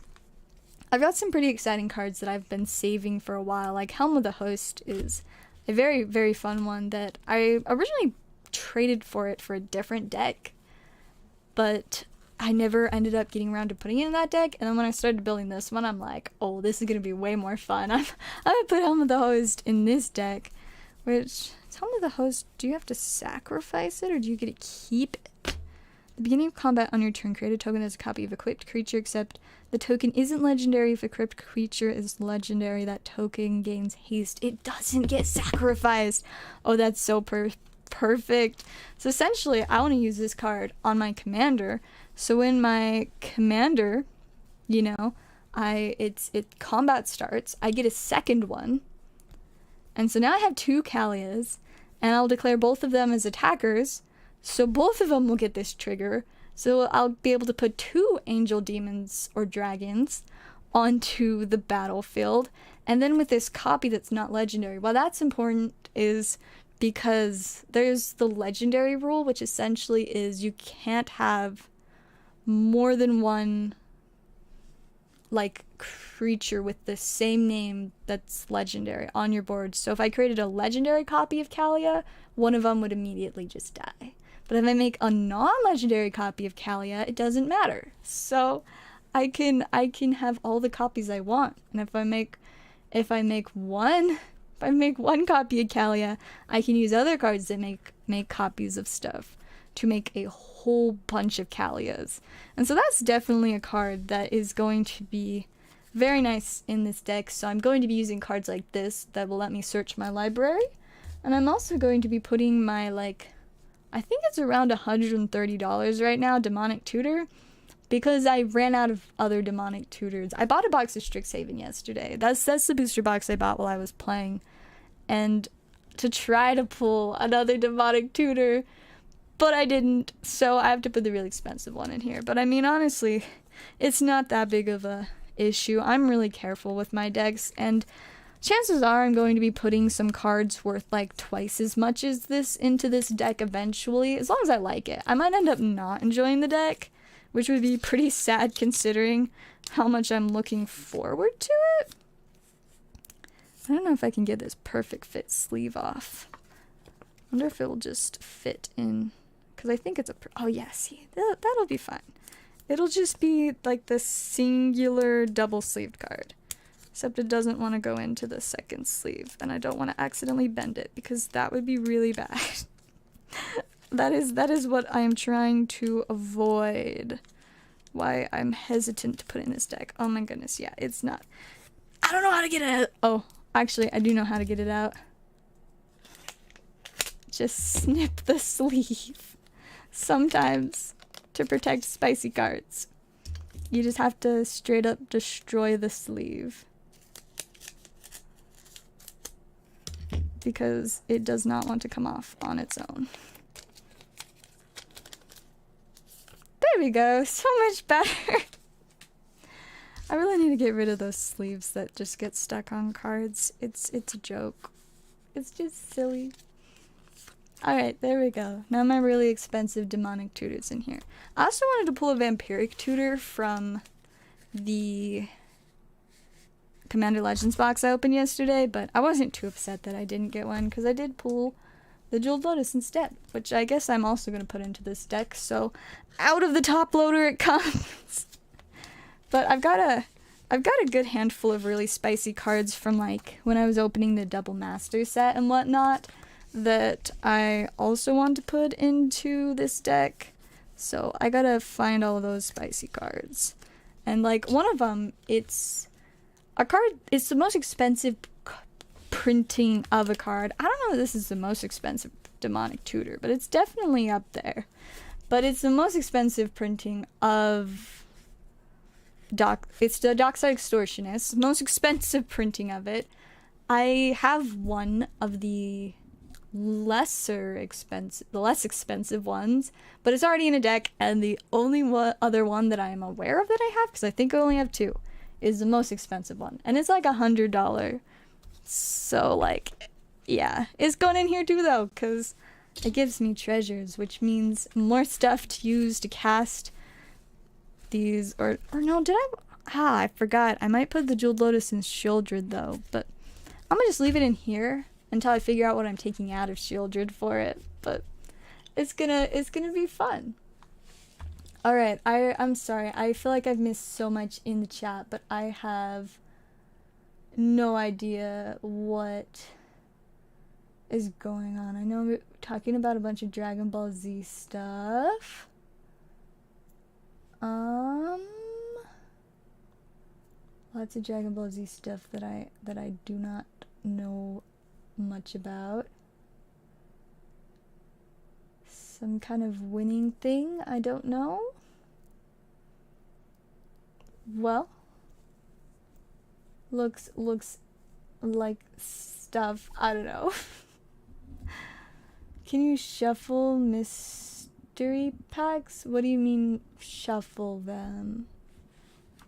I've got some pretty exciting cards that I've been saving for a while. Like Helm of the Host is a very, very fun one that I originally traded for it for a different deck, but I never ended up getting around to putting it in that deck. And then when I started building this one, I'm like, oh, this is going to be way more fun. I'm going to put Helm of the Host in this deck, which, Helm of the Host, do you have to sacrifice it or do you get to keep it? At the beginning of combat on your turn, create a token as a copy of equipped creature, except the token isn't legendary. If equipped creature is legendary, that token gains haste. It doesn't get sacrificed. Oh, that's so perfect. So essentially, I want to use this card on my commander. So when my commander, you know, combat starts, I get a second one. And so now I have 2 Kalias, and I'll declare both of them as attackers. So both of them will get this trigger. So I'll be able to put 2 angel demons or dragons onto the battlefield. And then with this copy that's not legendary, well, that's important is because there's the legendary rule, which essentially is you can't have more than one like creature with the same name that's legendary on your board. So if I created a legendary copy of Kalia, one of them would immediately just die. But if I make a non-legendary copy of Kalia, it doesn't matter. So I can have all the copies I want. And if I make one copy of Kalia, I can use other cards that make copies of stuff to make a whole bunch of Kalias. And so that's definitely a card that is going to be very nice in this deck. So I'm going to be using cards like this that will let me search my library. And I'm also going to be putting my, like, I think it's around $130 right now, Demonic Tutor, because I ran out of other Demonic Tutors. I bought a box of Strixhaven yesterday. That's the booster box I bought while I was playing. And to try to pull another Demonic Tutor, but I didn't, so I have to put the really expensive one in here. But I mean, honestly, it's not that big of a issue. I'm really careful with my decks, and chances are I'm going to be putting some cards worth like twice as much as this into this deck eventually, as long as I like it. I might end up not enjoying the deck, which would be pretty sad considering how much I'm looking forward to it. I don't know if I can get this perfect fit sleeve off. I wonder if it will just fit in, because I think it's a, oh yeah, see, that'll be fine. It'll just be like the singular double-sleeved card, except it doesn't want to go into the second sleeve, and I don't want to accidentally bend it, because that would be really bad. That is what I am trying to avoid. Why I'm hesitant to put in this deck. Oh my goodness, yeah, it's not. I don't know how to get it out. Oh, actually, I do know how to get it out. Just snip the sleeve. Sometimes, to protect spicy cards, you just have to straight up destroy the sleeve. Because it does not want to come off on its own. There we go, so much better. I really need to get rid of those sleeves that just get stuck on cards. It's a joke. It's just silly. Alright, there we go. Now my really expensive demonic tutor's in here. I also wanted to pull a vampiric tutor from the Commander Legends box I opened yesterday, but I wasn't too upset that I didn't get one, because I did pull the Jeweled Lotus instead, which I guess I'm also going to put into this deck, so out of the top loader it comes. But I've got a good handful of really spicy cards from like when I was opening the Double Master set and whatnot that I also want to put into this deck. So I gotta find all of those spicy cards. And like one of them, it's a card, it's the most expensive printing of a card. I don't know if this is the most expensive demonic tutor, but it's definitely up there. But it's the most expensive printing of it's the Dockside Extortionist, most expensive printing of it. I have one of the less expensive ones, but it's already in a deck, and the only other one that I am aware of that I have, because I think I only have two, is the most expensive one, and it's like $100. So like, yeah, it's going in here too though, because it gives me treasures, which means more stuff to use to cast these, or no, I forgot. I might put the Jeweled Lotus in Shieldred though, but I'm gonna just leave it in here until I figure out what I'm taking out of Shieldred for it, but it's gonna be fun. Alright, I'm sorry, I feel like I've missed so much in the chat, but I have no idea what is going on. I know we're talking about a bunch of Dragon Ball Z stuff. Lots of Dragon Ball Z stuff that I do not know much about. Some kind of winning thing, I don't know. Well, looks like stuff, I don't know. Can you shuffle mystery packs? What do you mean shuffle them?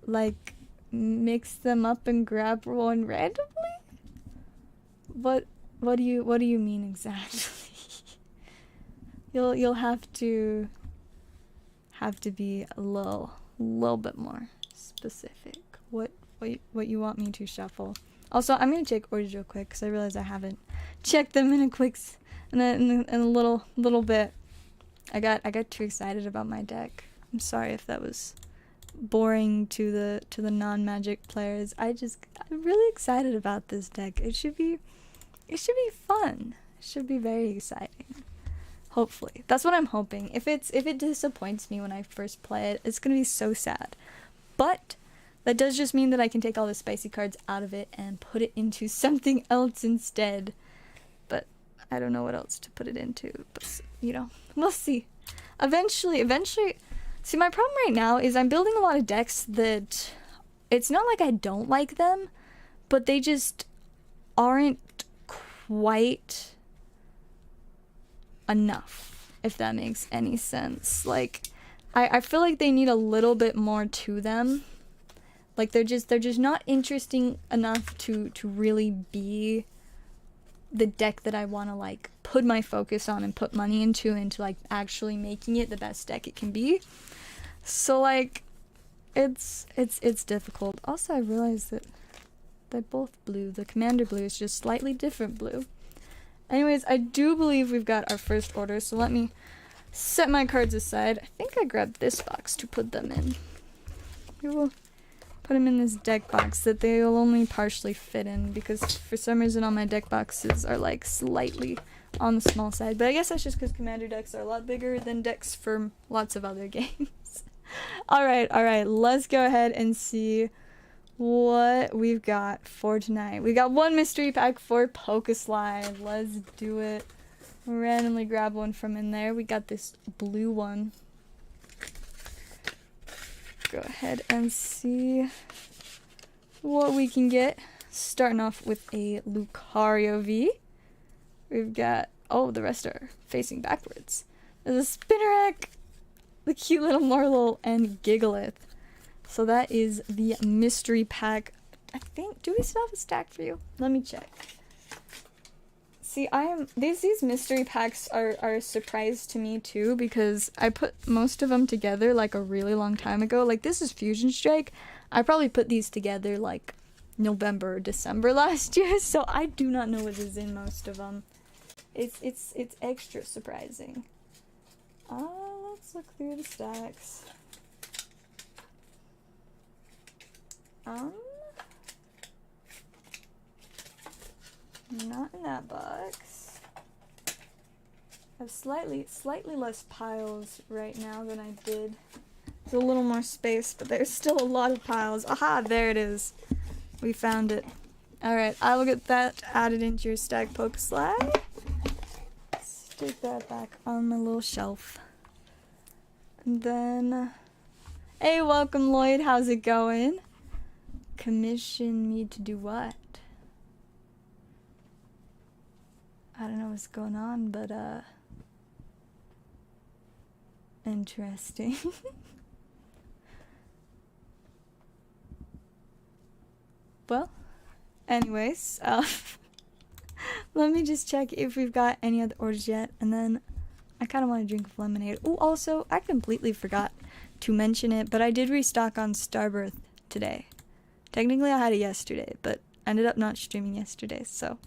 Like mix them up and grab one randomly? What do you mean exactly? You'll have to be a little bit more specific. What you want me to shuffle? Also, I'm gonna check orders real quick because I realize I haven't checked them in a little bit. I got too excited about my deck. I'm sorry if that was boring to the non-Magic players. I'm really excited about this deck. It should be fun. It should be very exciting. Hopefully. That's what I'm hoping. If it disappoints me when I first play it, it's gonna be so sad. But that does just mean that I can take all the spicy cards out of it and put it into something else instead. But I don't know what else to put it into. But, you know, we'll see. Eventually, see, my problem right now is I'm building a lot of decks that it's not like I don't like them, but they just aren't quite enough, if that makes any sense. Like, I feel like they need a little bit more to them. Like, they're just not interesting enough to really be the deck that I want to, like, put my focus on and put money into like, actually making it the best deck it can be. So like, it's difficult. Also, I realized that they're both blue. The commander blue is just slightly different blue. Anyways, I do believe we've got our first order, so let me set my cards aside. I think I grabbed this box to put them in. We will put them in this deck box that they'll only partially fit in, because for some reason all my deck boxes are like slightly on the small side. But I guess that's just because commander decks are a lot bigger than decks for lots of other games. Alright, let's go ahead and see what we've got for tonight. We got one mystery pack for Pokeslide. Let's do it. Randomly grab one from in there. We got this blue one. Go ahead and see what we can get. Starting off with a Lucario V. We've got, oh, the rest are facing backwards. There's a Spinnerack, the cute little Morlul, and Gigalith. So that is the mystery pack. I think, do we still have a stack for you? Let me check. See, these mystery packs are a surprise to me too, because I put most of them together like a really long time ago. Like, this is Fusion Strike. I probably put these together like November or December last year, so I do not know what is in most of them. It's extra surprising. Let's look through the stacks. Not in that box. I have slightly less piles right now than I did. There's a little more space, but there's still a lot of piles. Aha, there it is. We found it. Alright, I will get that added into your stack, Pokeslide. Stick that back on my little shelf. And then, hey, welcome Lloyd, how's it going? Commission me to do what? I don't know what's going on, but interesting. Well, anyways, let me just check if we've got any other orders yet, and then I kind of want to drink of lemonade. Oh, also, I completely forgot to mention it, but I did restock on Starbirth today. Technically, I had it yesterday, but I ended up not streaming yesterday, so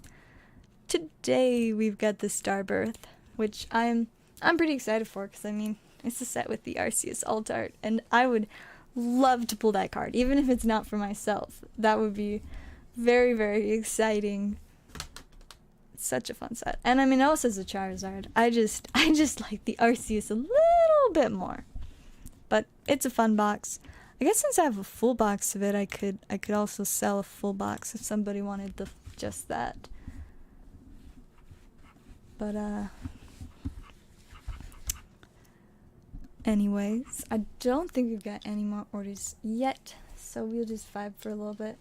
today we've got the Starbirth, which I'm pretty excited for, because I mean, it's a set with the Arceus alt art, and I would love to pull that card, even if it's not for myself. That would be very, very exciting. It's such a fun set. And I mean, it also has a Charizard. I just like the Arceus a little bit more. But it's a fun box. I guess since I have a full box of it, I could also sell a full box if somebody wanted just that. But anyways, I don't think we've got any more orders yet, so we'll just vibe for a little bit.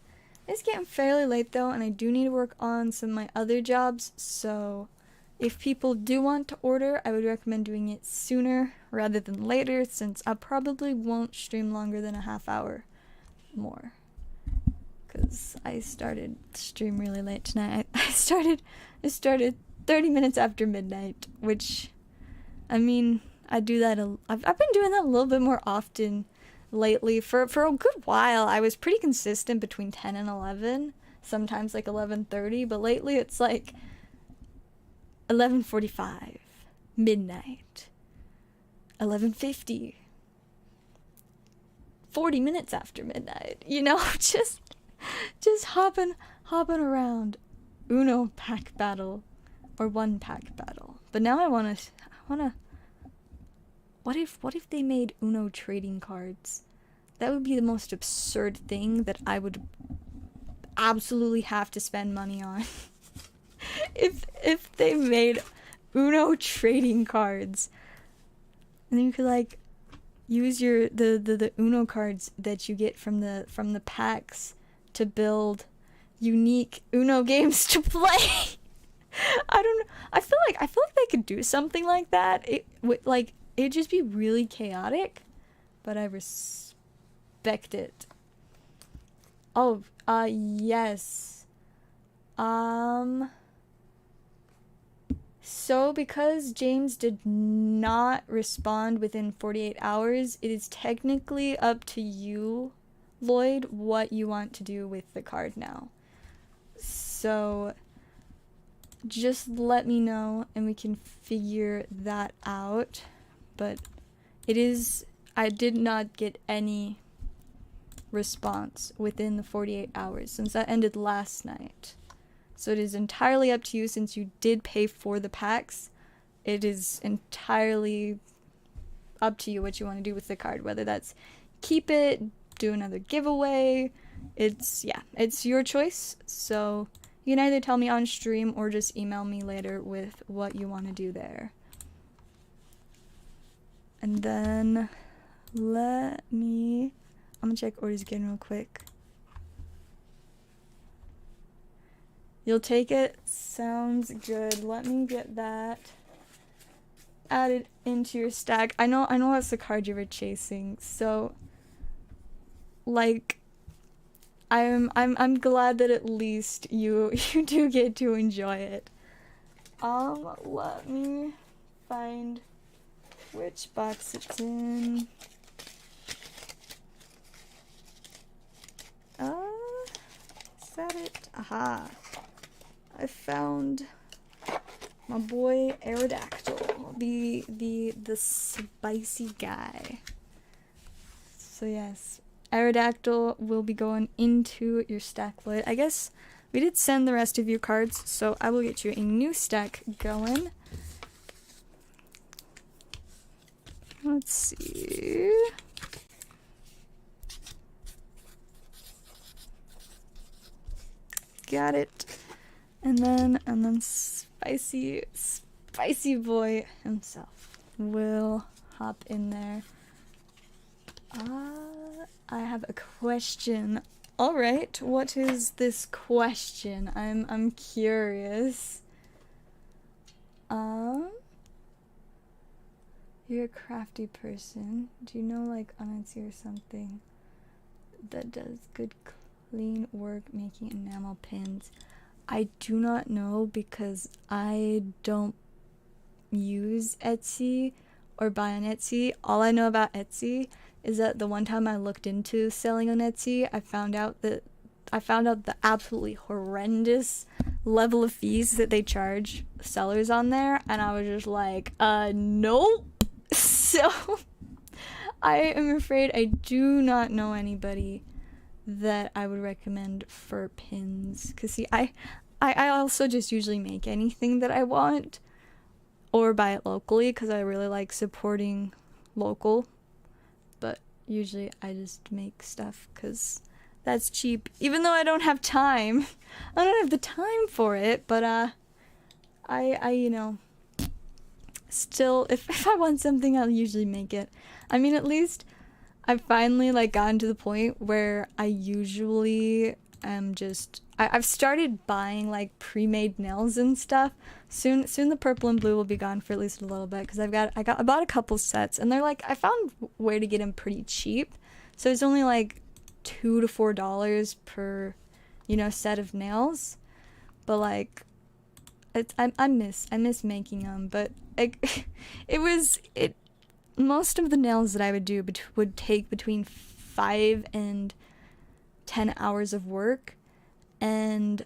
It's getting fairly late though, and I do need to work on some of my other jobs, so if people do want to order, I would recommend doing it sooner rather than later, since I probably won't stream longer than a half hour more. Because I started stream really late tonight. I started 30 minutes after midnight, which, I mean, I do that. I've been doing that a little bit more often lately. For a good while, I was pretty consistent between 10 and 11, sometimes like 11:30, but lately it's like 11:45, midnight, 11:50, 40 minutes after midnight, you know, just hopping around. Uno pack battle or one pack battle. But now I wanna what if they made Uno trading cards? That would be the most absurd thing that I would absolutely have to spend money on. if they made Uno trading cards, and then you could like use the Uno cards that you get from the packs to build unique Uno games to play. I don't know. I feel like they could do something like that. It'd just be really chaotic, but I respect it. Oh, yes. So because James did not respond within 48 hours, it is technically up to you, Lloyd, what you want to do with the card now. So just let me know and we can figure that out. But I did not get any response within the 48 hours since that ended last night. So it is entirely up to you since you did pay for the packs. It is entirely up to you what you want to do with the card, whether that's keep it, do another giveaway. It's your choice. So you can either tell me on stream or just email me later with what you want to do there. And then I'm gonna check orders again real quick. You'll take it? Sounds good. Let me get that added into your stack. I know that's the card you were chasing. So like I'm glad that at least you do get to enjoy it. Let me find which box it's in. Is that it? Aha. I found my boy Aerodactyl, the spicy guy. So yes, Aerodactyl will be going into your stack, Lloyd. I guess we did send the rest of your cards, so I will get you a new stack going. Let's see. Got it. And then spicy boy himself will hop in there. I have a question. All right, what is this question? I'm curious. You're a crafty person. Do you know like on Etsy or something that does good clean work making enamel pins? I do not know because I don't use Etsy or buy on Etsy. All I know about Etsy is that the one time I looked into selling on Etsy, I found out the absolutely horrendous level of fees that they charge sellers on there, and I was just like, nope. So I am afraid I do not know anybody that I would recommend for pins. Cause see, I also just usually make anything that I want or buy it locally because I really like supporting local. But usually I just make stuff because that's cheap. Even though I don't have time. I don't have the time for it, but I you know, still if I want something I'll usually make it. I mean, at least I've finally like gotten to the point where I usually am just I've started buying like pre-made nails and stuff. Soon the purple and blue will be gone for at least a little bit because I bought a couple sets and they're like I found a way to get them pretty cheap. So it's only like $2 to $4 per, you know, set of nails. But like I miss making them, but most of the nails that I would do would take between 5 and 10 hours of work, and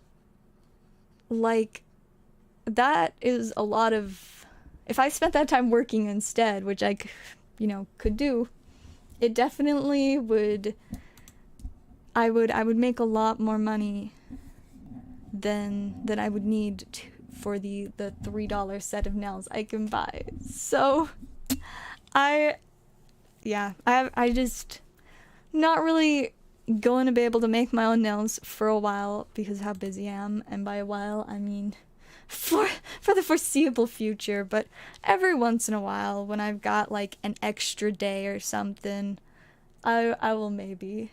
like that is a lot of, if I spent that time working instead, which I could do, it definitely would, I would make a lot more money than I would need for the $3 set of nails I can buy. So I just not really going to be able to make my own nails for a while because of how busy I am, and by a while I mean for the foreseeable future. But every once in a while when I've got like an extra day or something, I will maybe,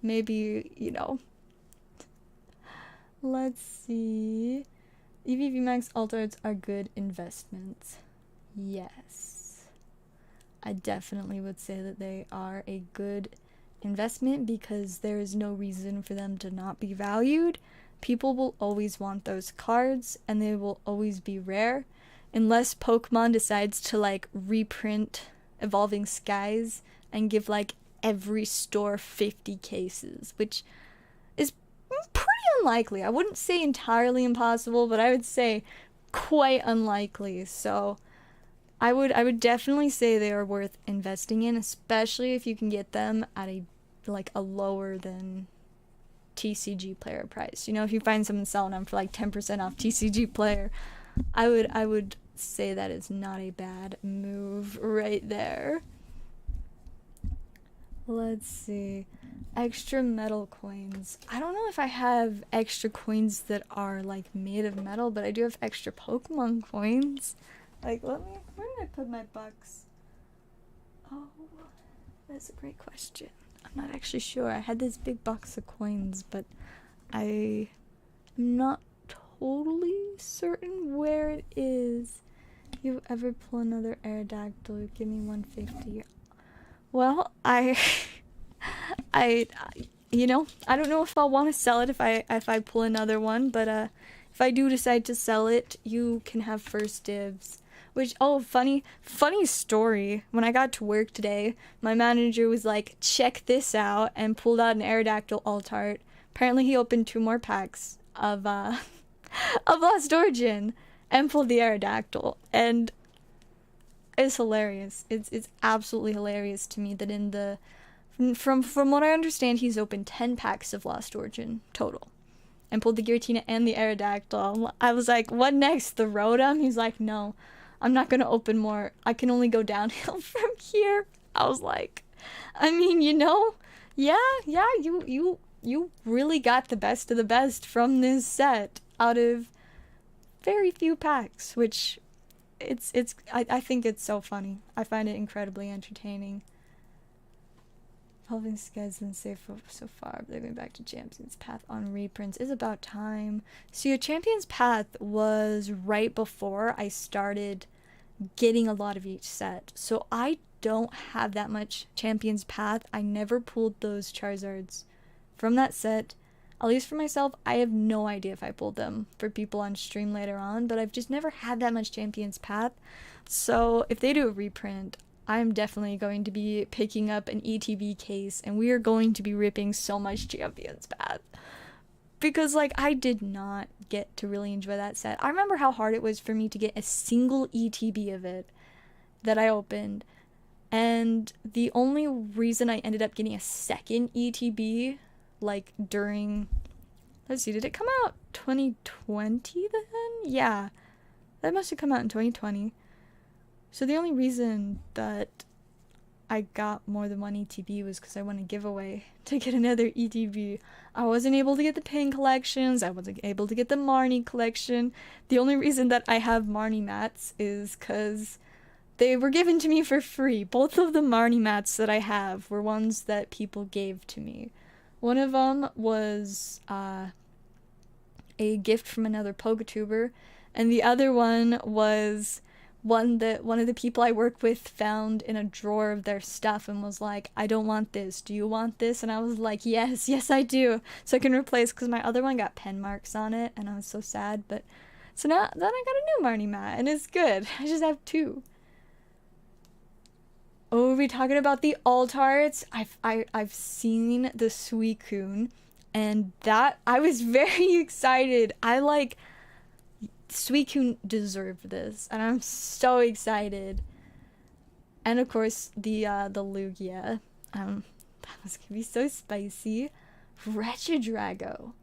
you know. Let's see. EVV Max alt arts are good investments. Yes. I definitely would say that they are a good investment because there is no reason for them to not be valued. people will always want those cards, and they will always be rare, unless Pokemon decides to like reprint Evolving Skies and give like every store 50 cases, which is pretty unlikely. I wouldn't say entirely impossible, but I would say quite unlikely. So I would definitely say they are worth investing in, especially if you can get them at a lower than TCG player price. You know, if you find someone selling them for like 10% off TCG player, I would say that is not a bad move right there. Let's see. Extra metal coins. I don't know if I have extra coins that are like made of metal, but I do have extra Pokemon coins. Like, where did I put my bucks? Oh, that's a great question. I'm not actually sure. I had this big box of coins, but I'm not totally certain where it is. You ever pull another Aerodactyl? Give me 150. Well, you know, I don't know if I'll want to sell it if I pull another one, but if I do decide to sell it, you can have first dibs. Which, oh, funny story. When I got to work today, my manager was like, check this out, and pulled out an Aerodactyl Altart. Apparently he opened 2 more packs of Lost Origin and pulled the Aerodactyl, and it's hilarious. It's absolutely hilarious to me that in the from what I understand, he's opened 10 packs of Lost Origin total and pulled the Giratina and the Aerodactyl. I was like, what next? The Rotom? He's like, no, I'm not gonna open more. I can only go downhill from here. I was like, I mean, you know, yeah, you really got the best of the best from this set out of very few packs, which I think it's so funny. I find it incredibly entertaining. Evolving Skies been safe so far, but they're going back to Champion's Path on reprints. Is about time. So your Champion's Path was right before I started getting a lot of each set. So I don't have that much Champion's Path. I never pulled those Charizards from that set. At least for myself, I have no idea if I pulled them for people on stream later on, but I've just never had that much Champion's Path. So if they do a reprint, I'm definitely going to be picking up an ETB case, and we are going to be ripping so much Champion's Path. Because, like, I did not get to really enjoy that set. I remember how hard it was for me to get a single ETB of it that I opened. And the only reason I ended up getting a second ETB, like, during... Let's see, did it come out 2020 then? Yeah. That must have come out in 2020. So the only reason that I got more than one ETB was because I won a giveaway to get another ETB. I wasn't able to get the pin collections. I wasn't able to get the Marnie collection. The only reason that I have Marnie mats is because they were given to me for free. Both of the Marnie mats that I have were ones that people gave to me. One of them was a gift from another Pokatuber, and the other one was one that one of the people I work with found in a drawer of their stuff and was like, I don't want this. Do you want this? And I was like, yes, I do. So I can replace, because my other one got pen marks on it, and I was so sad. But so now then I got a new Marnie mat, and it's good. I just have 2. Oh, are we talking about the Altarts? I've seen the Suicune, and that I was very excited. Suicune deserved this, and I'm so excited. And of course, the Lugia. That was gonna be so spicy. Regidrago.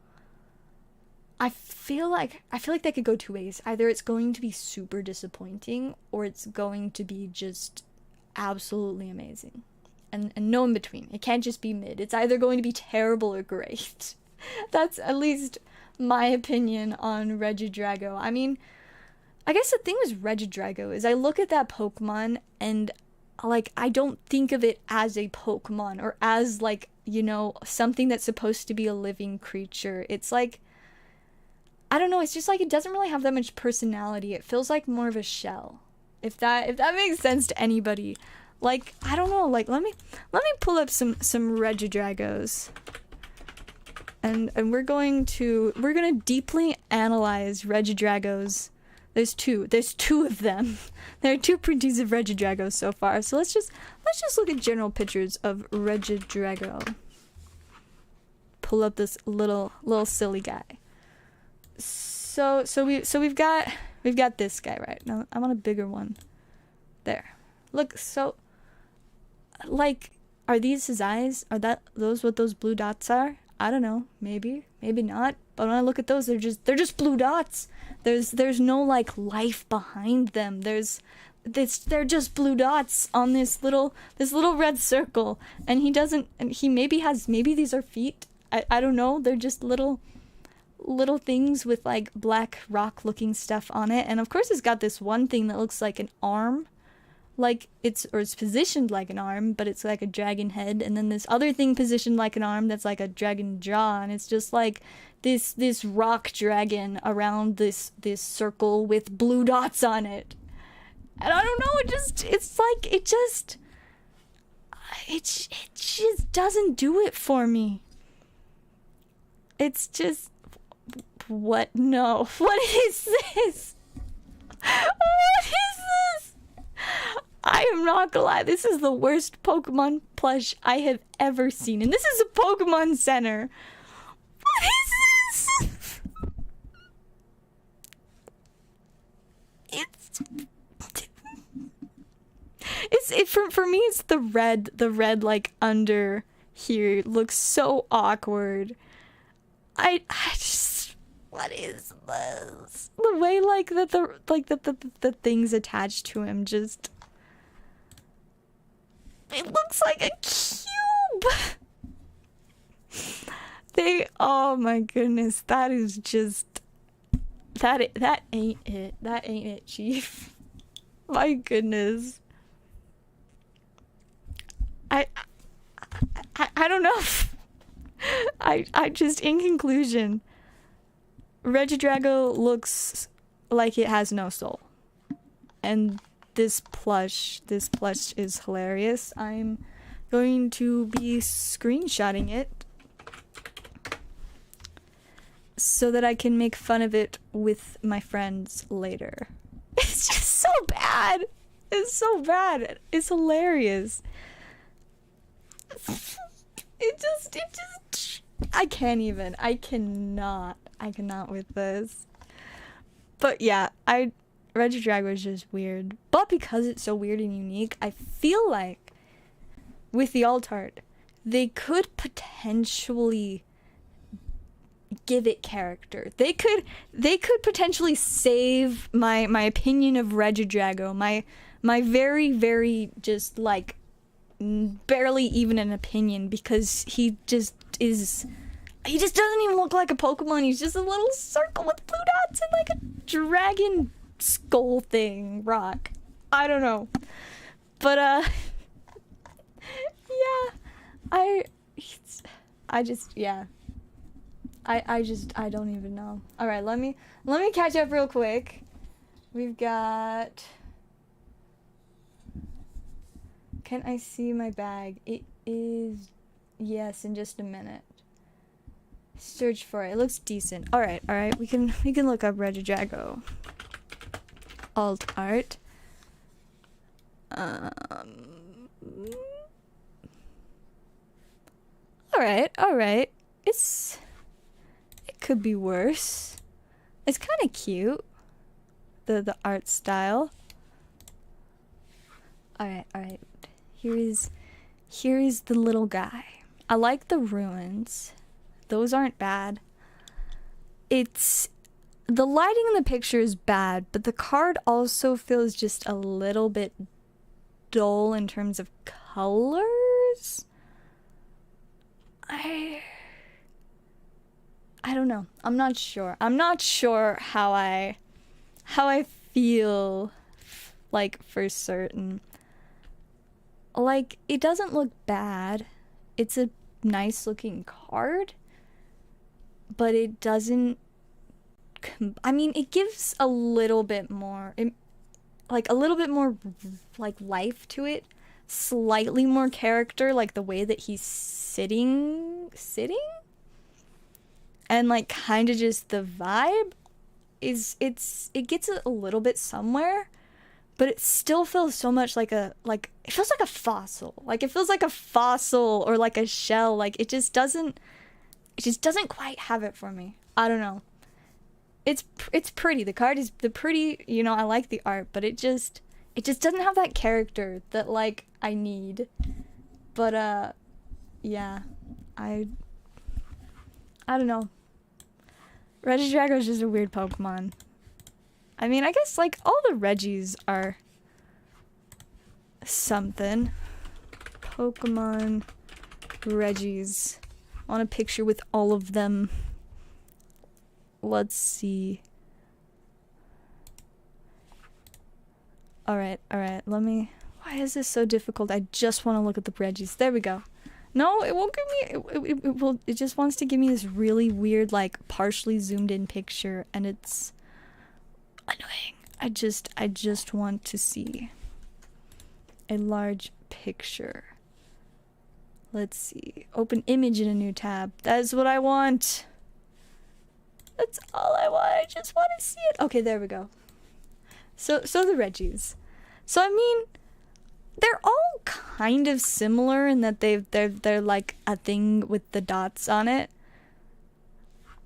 I feel like that could go 2 ways. Either it's going to be super disappointing, or it's going to be just absolutely amazing. And no in between. It can't just be mid. It's either going to be terrible or great. That's at least my opinion on Regidrago. I mean, I guess the thing with Regidrago is I look at that Pokemon and, like, I don't think of it as a Pokemon or as, like, you know, something that's supposed to be a living creature. It's like, I don't know, it's just like it doesn't really have that much personality. It feels like more of a shell. If that makes sense to anybody. Like, I don't know, like, let me pull up some Regidragos. and we're gonna deeply analyze Regidragos. There's two of them. There are 2 printings of Regidrago so far. So let's just look at general pictures of Regidrago. Pull up this little silly guy. So we've got this guy, right? Now I want a bigger one. There. Look, so like, are these his eyes? Are those what those blue dots are? I don't know. Maybe not. But when I look at those, they're just blue dots. There's no like life behind them. They're just blue dots on this little red circle. And he maybe these are feet. I don't know. They're just little things with like black rock looking stuff on it. And of course it's got this one thing that looks like an arm. Like it's positioned like an arm, but it's like a dragon head, and then this other thing positioned like an arm that's like a dragon jaw, and it's just like this rock dragon around this circle with blue dots on it. And I don't know, it just doesn't do it for me. It's just, what? No. What is this? What is this? I am not gonna lie, this is the worst Pokemon plush I have ever seen. And this is a Pokemon Center. What is this? For me it's the red like under here looks so awkward. I just, what is this? The way like the things attached to him just, it looks like a cube. Oh my goodness, that is just, that ain't it. That ain't it, Chief. My goodness. I don't know. I just, in conclusion, Regidrago looks like it has no soul. And this plush is hilarious. I'm going to be screenshotting it so that I can make fun of it with my friends later. It's just so bad. It's so bad. It's hilarious. It just, I cannot with this. But yeah, Regidrago is just weird. But because it's so weird and unique, I feel like with the alt art, they could potentially give it character. They could potentially save my opinion of Regidrago, my very, very just like barely even an opinion, because he just doesn't even look like a Pokemon. He's just a little circle with blue dots and like a dragon skull thing rock. I don't know, but yeah, I don't even know. All right, let me catch up real quick. We've got, can I see my bag? It is, yes, in just a minute. Search for it. It looks decent. All right. We can look up Regidrago alt art. All right. It could be worse. It's kind of cute. The art style. All right. Here is the little guy. I like the ruins. Those aren't bad. It's, the lighting in the picture is bad, but the card also feels just a little bit dull in terms of colors. I don't know. I'm not sure how I feel like for certain. Like, it doesn't look bad. It's a nice looking card, but it doesn't, I mean, it gives a little bit more, like life to it, slightly more character, like the way that he's sitting. and like kind of just the vibe is it gets a little bit somewhere, but it still feels so much like it feels like a fossil. Like it feels like a fossil or like a shell. Like it just doesn't quite have it for me. I don't know. It's pretty. The card is pretty, you know, I like the art, but it just doesn't have that character that like I need. But yeah. I don't know. Regidrago is just a weird Pokemon. I mean, I guess like all the Regis are something. Pokemon Regis. I want a picture with all of them. Let's see. Alright, let me... Why is this so difficult? I just want to look at the Regis. There we go. No, it won't give me... It just wants to give me this really weird, like, partially zoomed in picture, and it's annoying. I just want to see a large picture. Let's see. Open image in a new tab. That is what I want. That's all I want. I just want to see it. Okay, there we go. So the Regis. So I mean, they're all kind of similar in that they're like a thing with the dots on it.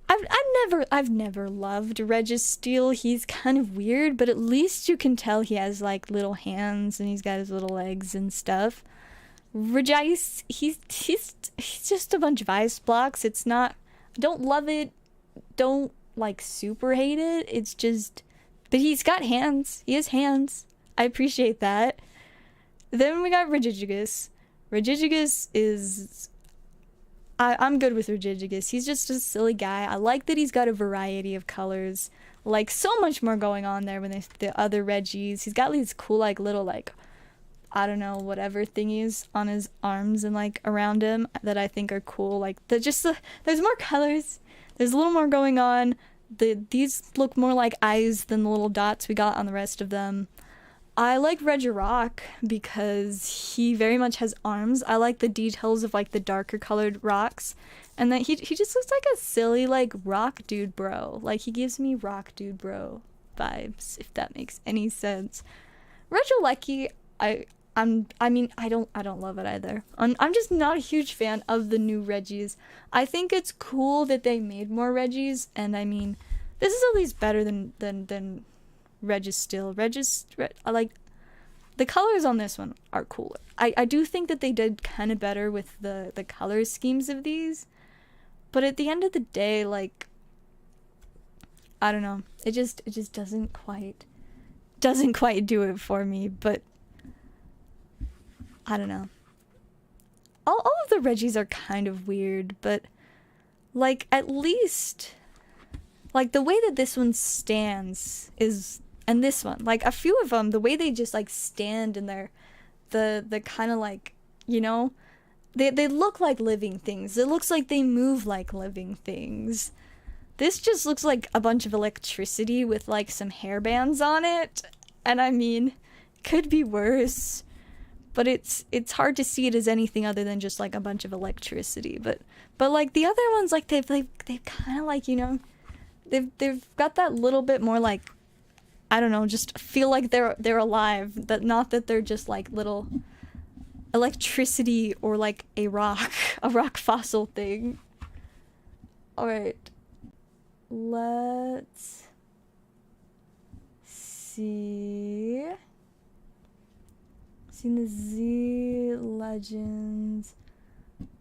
I've never loved Registeel. He's kind of weird, but at least you can tell he has like little hands and he's got his little legs and stuff. Regice, he's just a bunch of ice blocks. It's not, I don't love it, don't like super hate it. It's just, but he's got hands. He has hands. I appreciate that. Then we got Regigigas. Regigigas is, I'm good with Regigigas. He's just a silly guy. I like that he's got a variety of colors. Like so much more going on there when the other Regis. He's got these cool like little like, I don't know, whatever thingies on his arms and like around him that I think are cool. Like there's more colors. There's a little more going on. These look more like eyes than the little dots we got on the rest of them. I like Regirock because he very much has arms. I like the details of like the darker colored rocks, and that he just looks like a silly like rock dude bro. Like he gives me rock dude bro vibes, if that makes any sense. Regieleki, I don't love it either. I'm just not a huge fan of the new Regis. I think it's cool that they made more Regis, and I mean, this is at least better than Registeel. I like the colors on this one are cooler. I do think that they did kind of better with the color schemes of these, but at the end of the day, like, I don't know. It just doesn't quite do it for me, but I don't know. All of the Regis are kind of weird, but like at least like the way that this one stands is, and this one, like a few of them, the way they just like stand in their the kind of like, you know, they look like living things. It looks like they move like living things. This just looks like a bunch of electricity with like some hairbands on it, and I mean, could be worse. But it's hard to see it as anything other than just like a bunch of electricity. But like the other ones, like they've kind of like, you know, they've got that little bit more like, I don't know, just feel like they're alive. That not that they're just like little electricity or like a rock fossil thing. All right, let's see. Seen the Z Legends.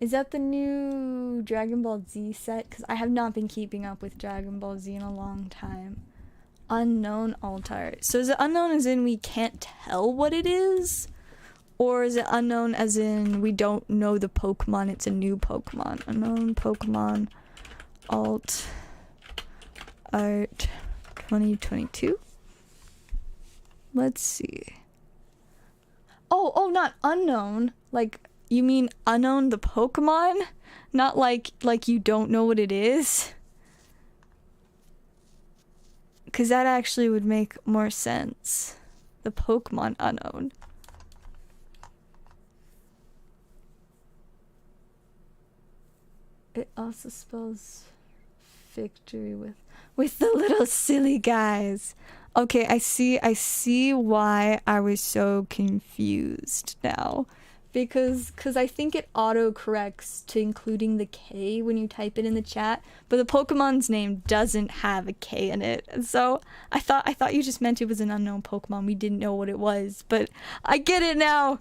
Is that the new Dragon Ball Z set? Because I have not been keeping up with Dragon Ball Z in a long time. Unknown Altar. So is it unknown as in we can't tell what it is? Or is it unknown as in we don't know the Pokemon, it's a new Pokemon? Unknown Pokemon Alt Art 2022. Let's see. Oh, not unknown. Like, you mean unknown the Pokemon? Not like you don't know what it is? Because that actually would make more sense. The Pokemon unknown. It also spells victory with the little silly guys. Okay, I see why I was so confused now. Because I think it auto-corrects to including the K when you type it in the chat, but the Pokemon's name doesn't have a K in it. And so I thought you just meant it was an unknown Pokemon. We didn't know what it was, but I get it now.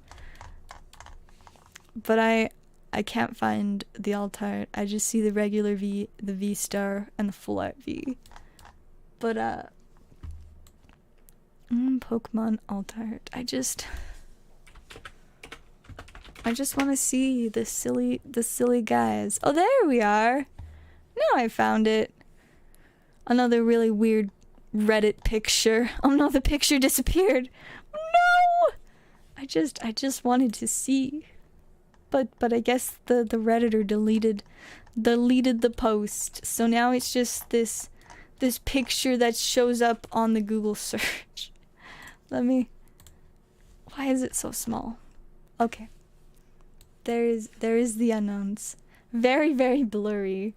But I can't find the alt art. I just see the regular V, the V star, and the full art V. But Pokemon alt art. I just want to see the silly guys. Oh, there we are. Now I found it. Another really weird Reddit picture. Oh no, the picture disappeared. No! I just wanted to see. But I guess the Redditor deleted the post. So now it's just this picture that shows up on the Google search. Why is it so small? Okay. There is the unknowns. Very, very blurry.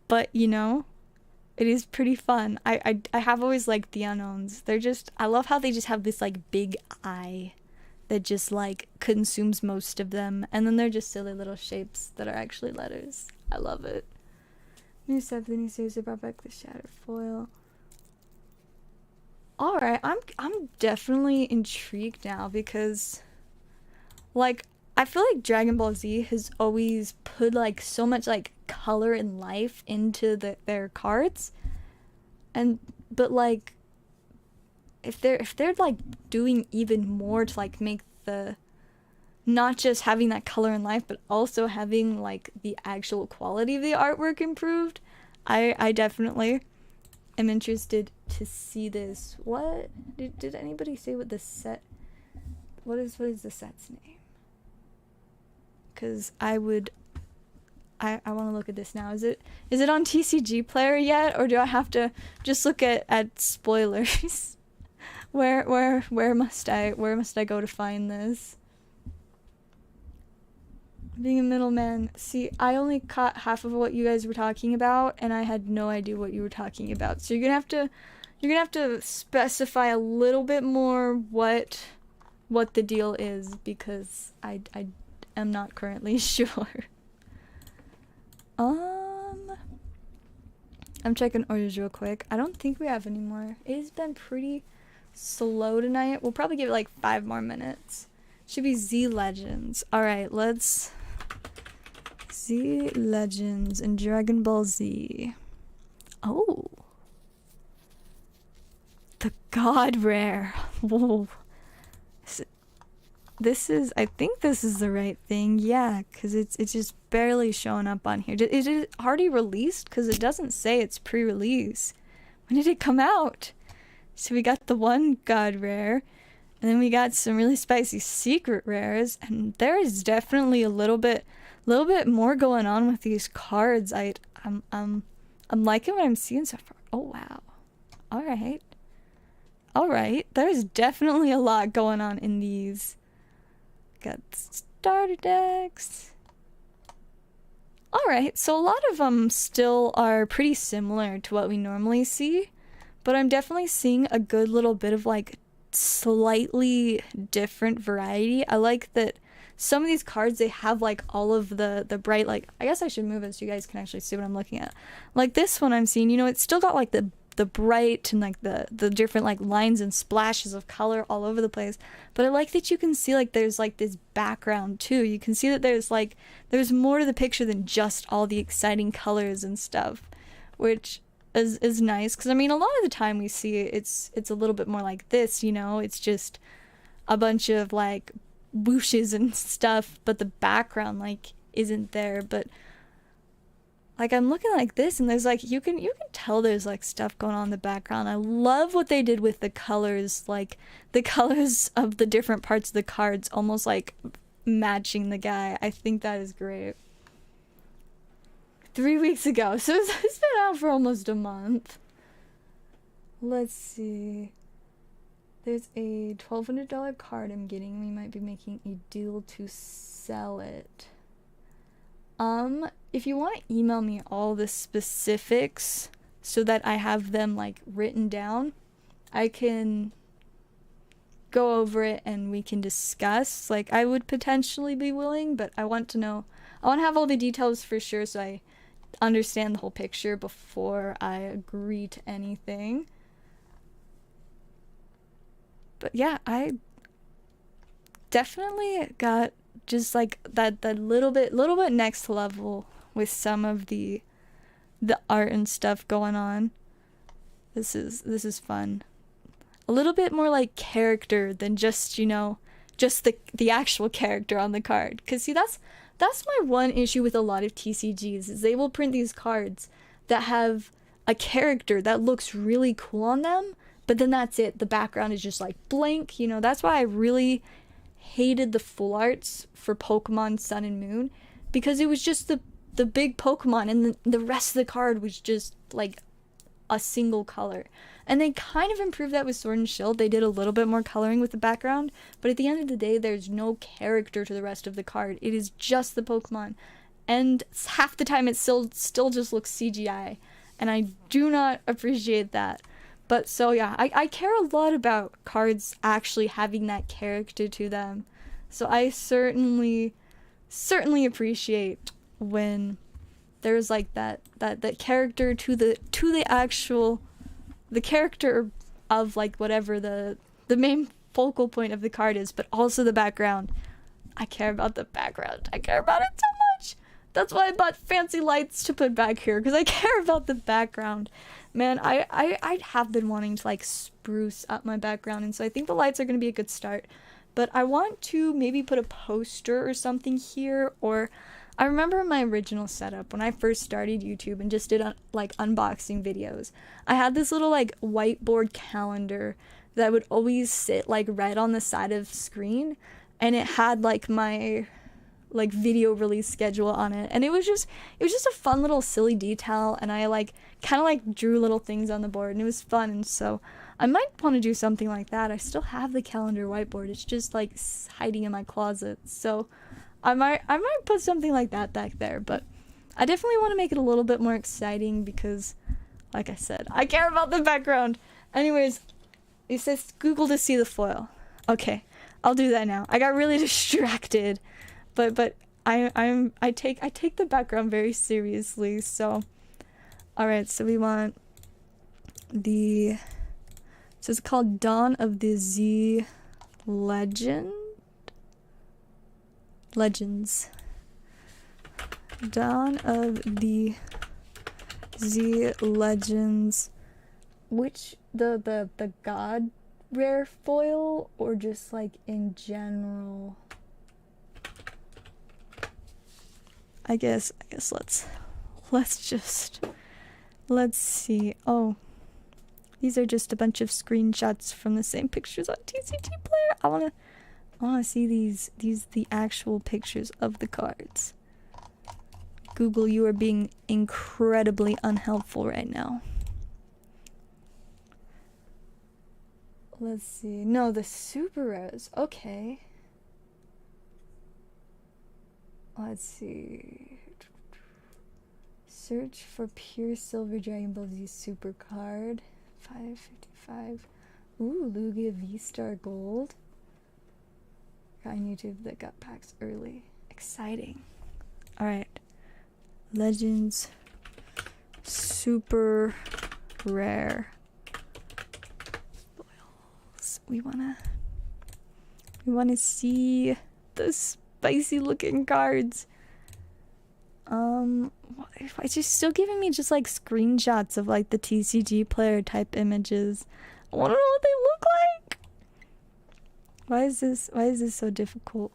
But, you know, it is pretty fun. I have always liked the unknowns. I love how they just have this, like, big eye that just, like, consumes most of them. And then they're just silly little shapes that are actually letters. I love it. New stuff, the new series, they brought back the shattered foil. Alright, I'm definitely intrigued now because, like, I feel like Dragon Ball Z has always put like so much like color and life into their cards, but like if they're like doing even more to like make the not just having that color and life but also having like the actual quality of the artwork improved, I definitely am interested to see this. What did anybody say what the set? What is the set's name? Because I want to look at this now. Is it on TCG Player yet, or do I have to just look at spoilers? where must I go to find this? Being a middleman. See, I only caught half of what you guys were talking about, and I had no idea what you were talking about. So you're gonna have to specify a little bit more what the deal is, because I am not currently sure. I'm checking orders real quick. I don't think we have any more. It has been pretty slow tonight. We'll probably give it like 5 more minutes. Should be Z Legends. Alright, let's Z Legends and Dragon Ball Z. Oh. The God Rare. Whoa. I think this is the right thing. Yeah, because it's just barely showing up on here. Is it already released? Because it doesn't say it's pre-release. When did it come out? So we got the one God Rare, and then we got some really spicy secret rares, and there is definitely a little bit more going on with these cards. I'm liking what I'm seeing so far. Oh wow. Alright. There's definitely a lot going on in these. Got starter decks. Alright, so a lot of them still are pretty similar to what we normally see, but I'm definitely seeing a good little bit of like slightly different variety. I like that some of these cards, they have like all of the bright, like, I guess I should move it so you guys can actually see what I'm looking at. Like this one I'm seeing, you know, it's still got like the bright and like the different like lines and splashes of color all over the place, but I like that you can see like there's like this background too. You can see that there's more to the picture than just all the exciting colors and stuff, which is nice, because I mean a lot of the time we see it's a little bit more like this, you know, it's just a bunch of like whooshes and stuff, but the background like isn't there. But like I'm looking like this, and there's like you can tell there's like stuff going on in the background. I love what they did with the colors, like the colors of the different parts of the cards almost like matching the guy. I think that is great. 3 weeks ago, so it's been out for almost a month. Let's see. There's a $1,200 card I'm getting. We might be making a deal to sell it. If you want to email me all the specifics so that I have them like written down, I can go over it and we can discuss. Like, I would potentially be willing, but I want to have all the details for sure so I understand the whole picture before I agree to anything. But yeah, I definitely got just like that little bit next level with some of the art and stuff going on. This is fun. A little bit more like character than just, you know, just the actual character on the card. Cause see, that's my one issue with a lot of TCGs is they will print these cards that have a character that looks really cool on them, but then that's it. The background is just like blank, you know. That's why I really hated the full arts for Pokemon Sun and Moon, because it was just the big Pokemon and the rest of the card was just like a single color. And they kind of improved that with Sword and Shield. They did a little bit more coloring with the background, but at the end of the day, there's no character to the rest of the card. It is just the Pokemon. And half the time it still just looks CGI. And I do not appreciate that. But so yeah, I care a lot about cards actually having that character to them. So I certainly appreciate when there's like that character to the actual the character of like whatever the main focal point of the card is, but also the background. I care about the background. I care about it so much. That's why I bought fancy lights to put back here, because I care about the background. Man, I have been wanting to like spruce up my background, and so I think the lights are going to be a good start. But I want to maybe put a poster or something here, or I remember my original setup when I first started YouTube and just did like unboxing videos. I had this little like whiteboard calendar that would always sit like right on the side of the screen, and it had like my like video release schedule on it, and it was just a fun little silly detail, and I like kind of like drew little things on the board, and it was fun. And so I might want to do something like that. I still have the calendar whiteboard, it's just like hiding in my closet, so I might put something like that back there. But I definitely want to make it a little bit more exciting because, like I said, I care about the background. Anyways, it says Google to see the foil. Okay, I'll do that now. I got really distracted, but I take the background very seriously. So, all right. So we want the. So it's called Dawn of the Z Legends. Dawn of the Z Legends. Which the god rare foil, or just like in general? I guess let's see. Oh, these are just a bunch of screenshots from the same pictures on TCG Player. I wanna see the actual pictures of the cards. Google, you are being incredibly unhelpful right now. Let's see. No, the super rares. Okay. Let's see. Search for pure silver Dragon Ball Z super card. 555. Ooh, Lugia V-Star Gold. Guy on YouTube that got packs early. Exciting. Alright. Legends. Super rare. Foils. We wanna see the spicy looking cards. It's just still giving me just like screenshots of like the TCG Player type images. I wanna know what they look like. Why is this so difficult?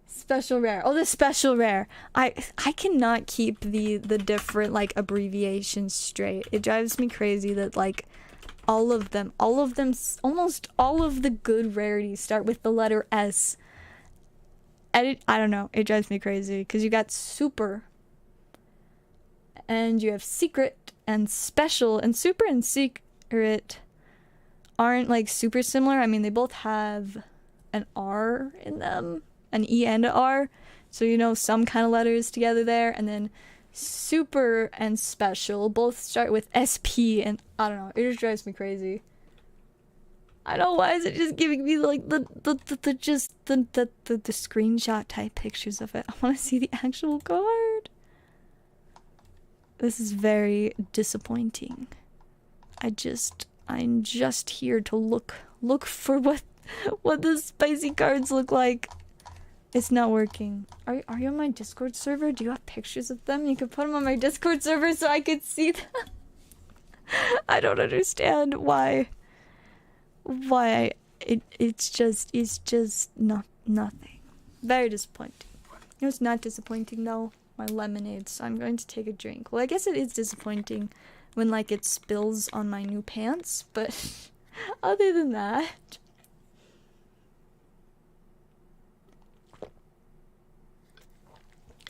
Special rare. Oh, the special rare. I cannot keep the different like abbreviations straight. It drives me crazy that like all of them, almost all of the good rarities start with the letter S. I don't know. It drives me crazy because you got super, and you have secret and special, and super and secret aren't like super similar. I mean, they both have an R in them, an E and an R, So, you know, some kind of letters together there. And then super and special both start with SP, and I don't know, it just drives me crazy. I don't know, why is it just giving me like the screenshot type pictures of it? I want to see the actual card. This is very disappointing. I'm just here to look for what the spicy cards look like. It's not working. Are you on my Discord server? Do you have pictures of them? You could put them on my Discord server so I could see them. I don't understand why it's just nothing. Very disappointing. It was not disappointing though. My lemonade, so I'm going to take a drink. Well, I guess it is disappointing when like it spills on my new pants, but other than that,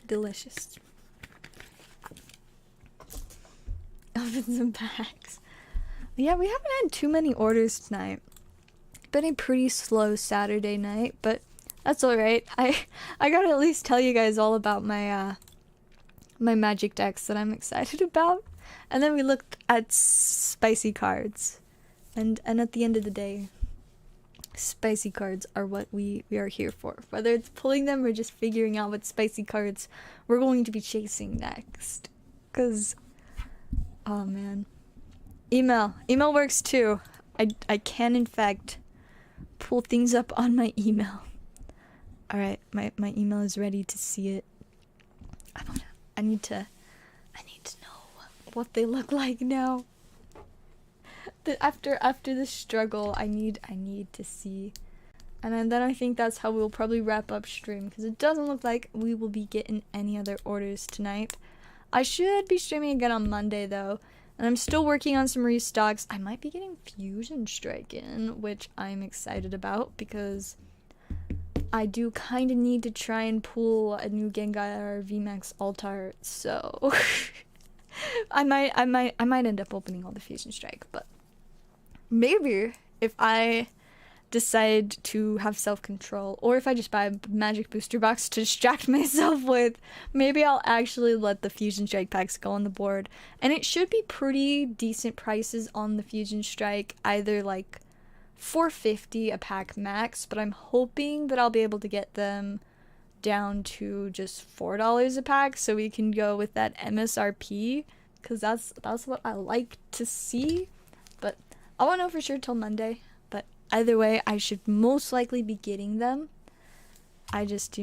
delicious. Open some packs. Yeah, we haven't had too many orders tonight. Been a pretty slow Saturday night, but that's alright. I gotta at least tell you guys all about my my magic decks that I'm excited about. And then we looked at spicy cards. And at the end of the day, spicy cards are what we are here for. Whether it's pulling them or just figuring out what spicy cards we're going to be chasing next. Cause, oh man. Email works too. I can in fact pull things up on my email. Alright, my email is ready to see it. I need to know what they look like now. After the struggle, I need to see. And then I think that's how we'll probably wrap up stream, because it doesn't look like we will be getting any other orders tonight. I should be streaming again on Monday though, and I'm still working on some restocks. I might be getting Fusion Strike in, which I'm excited about because I do kind of need to try and pull a new Gengar VMAX Altar, so I might end up opening all the Fusion Strike, but maybe if I decide to have self-control, or if I just buy a magic booster box to distract myself with, maybe I'll actually let the Fusion Strike packs go on the board. And it should be pretty decent prices on the Fusion Strike, either like $4.50 a pack max, but I'm hoping that I'll be able to get them down to just $4 a pack, so we can go with that MSRP, because that's what I like to see. But I won't know for sure till Monday. But either way, I should most likely be getting them. I just,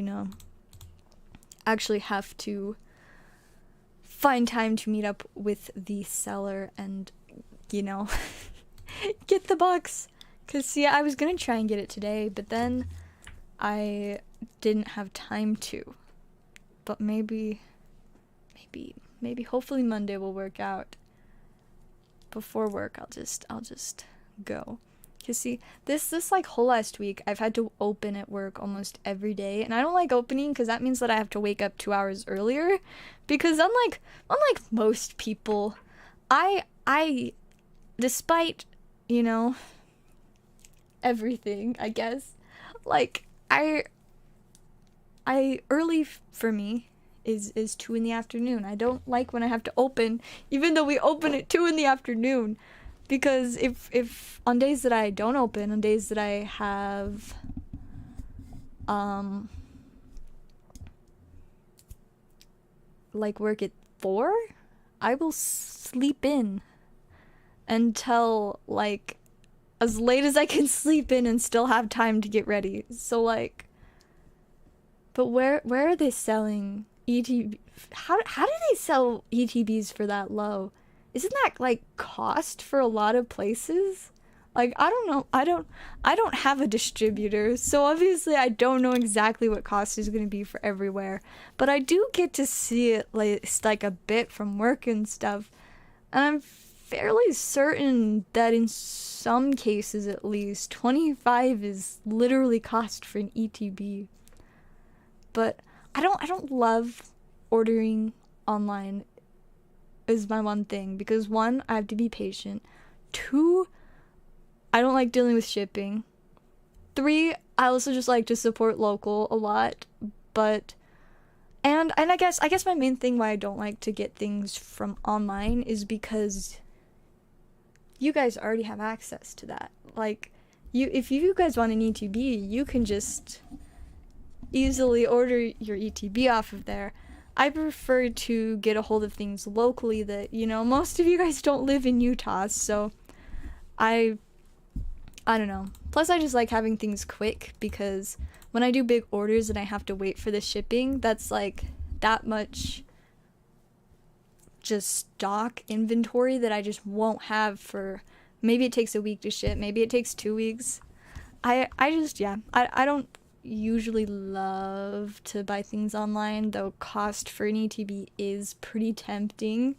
actually have to find time to meet up with the seller and, get the box. Because, see, I was going to try and get it today, but then I didn't have time to. But maybe, hopefully Monday will work out. Before work, I'll just go. Because, see, this like whole last week, I've had to open at work almost every day. And I don't like opening because that means that I have to wake up 2 hours earlier. Because unlike most people, I despite, everything, I guess, like I early for me is 2 in the afternoon. I don't like when I have to open, even though we open at 2 in the afternoon, because if on days that I don't open, on days that I have like work at 4, I will sleep in until like as late as I can sleep in and still have time to get ready. So like, but where are they selling ETB? How do they sell ETBs for that low? Isn't that like cost for a lot of places? Like, I don't know. I don't have a distributor, so obviously I don't know exactly what cost is going to be for everywhere. But I do get to see it like a bit from work and stuff, and I'm fairly certain that in some cases at least 25 is literally cost for an ETB. But I don't love ordering online is my one thing, because 1, I have to be patient. 2, I don't like dealing with shipping. 3, I also just like to support local a lot, but And I guess my main thing why I don't like to get things from online is because you guys already have access to that. Like, if you guys want an ETB, you can just easily order your ETB off of there. I prefer to get a hold of things locally that, you know, most of you guys don't live in Utah, so I don't know. Plus, I just like having things quick, because when I do big orders and I have to wait for the shipping, that's like that much just stock inventory that I just won't have for, maybe it takes a week to ship, maybe it takes 2 weeks. I don't usually love to buy things online, though cost for an ETB is pretty tempting.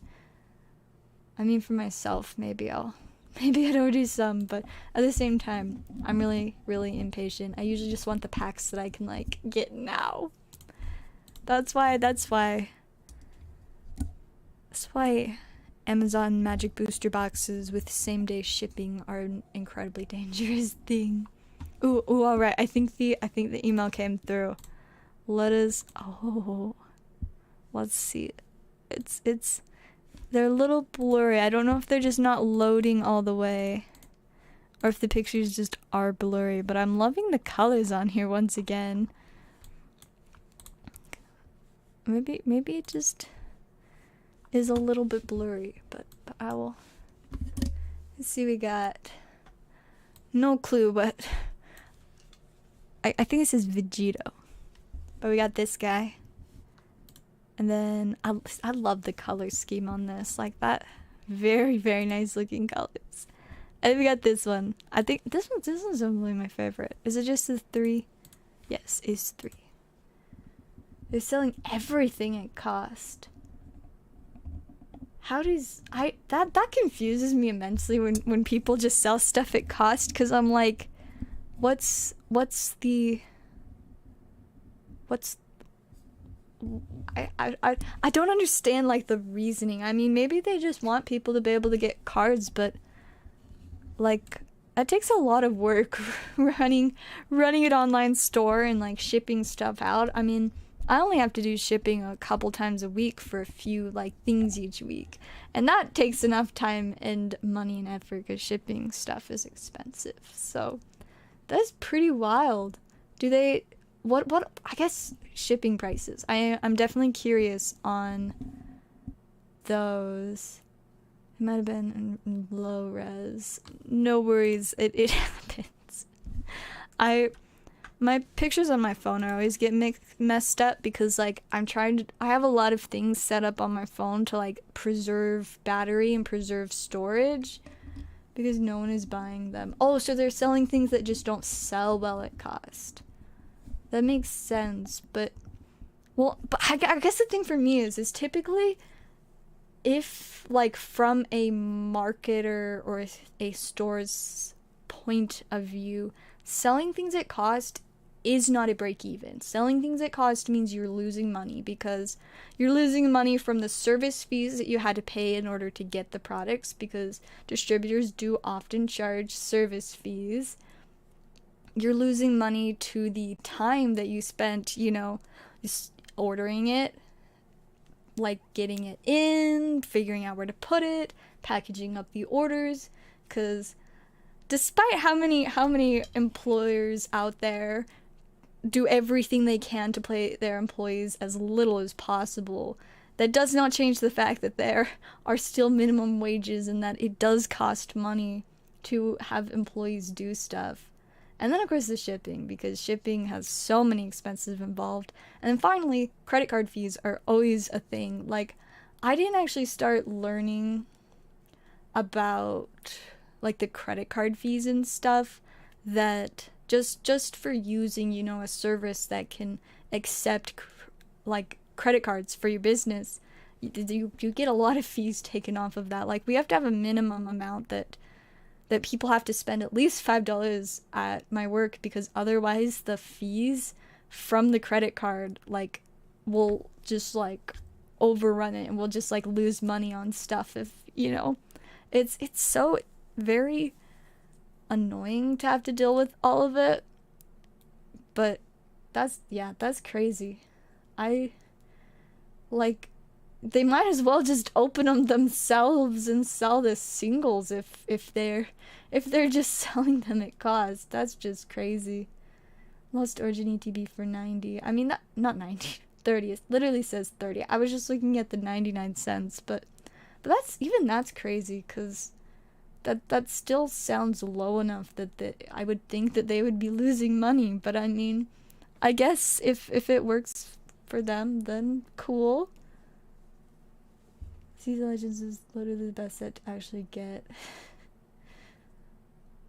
I mean, for myself, maybe I'd order some, but at the same time, I'm really, really impatient. I usually just want the packs that I can, like, get now. That's why Amazon Magic Booster boxes with same-day shipping are an incredibly dangerous thing. Ooh, alright, I think the email came through. Let's see. They're a little blurry. I don't know if they're just not loading all the way, or if the pictures just are blurry, but I'm loving the colors on here once again. Maybe it just is a little bit blurry, but I will. Let's see, we got no clue, but I think it says Vegito. But we got this guy. And then I love the color scheme on this, like that. Very, very nice looking colors. And then we got this one. I think this one's definitely my favorite. Is it just the 3? Yes, it's 3. They're selling everything at cost. How does that confuses me immensely when people just sell stuff at cost, because I'm like, I don't understand, like, the reasoning. I mean, maybe they just want people to be able to get cards, but like, it takes a lot of work running an online store and, like, shipping stuff out. I mean, I only have to do shipping a couple times a week for a few, like, things each week, and that takes enough time and money and effort, because shipping stuff is expensive. So that's pretty wild. Do they what I guess shipping prices. I'm definitely curious on those. It might have been in low res. No worries, it happens. My pictures on my phone I always get messed up, because, like, I have a lot of things set up on my phone to, like, preserve battery and preserve storage, because no one is buying them. Oh, so they're selling things that just don't sell well at cost. That makes sense, but I guess the thing for me is typically, if, like, from a marketer or a store's point of view, selling things at cost is not a break even. Selling things at cost means you're losing money, because you're losing money from the service fees that you had to pay in order to get the products, because distributors do often charge service fees. You're losing money to the time that you spent, you know, ordering it, like getting it in, figuring out where to put it, packaging up the orders, because despite how many employers out there do everything they can to pay their employees as little as possible, that does not change the fact that there are still minimum wages, and that it does cost money to have employees do stuff. And then, of course, the shipping, because shipping has so many expenses involved. And then finally, credit card fees are always a thing. Like, I didn't actually start learning about, like, the credit card fees and stuff, that just for using, you know, a service that can accept, like, credit cards for your business, you get a lot of fees taken off of that. Like, we have to have a minimum amount that people have to spend at least $5 at my work, because otherwise the fees from the credit card, like, will just, like, overrun it, and we'll just, like, lose money on stuff if, you know. It's so very annoying to have to deal with all of it, but that's crazy. I like, they might as well just open them themselves and sell the singles if they're just selling them at cost. That's just crazy. Lost Origin ETB for 90. I mean, that, not 90, 30. It literally says 30. I was just looking at the 99 cents, but that's crazy, because that still sounds low enough that I would think that they would be losing money. But I mean, I guess if it works for them, then cool. Season Legends is literally the best set to actually get.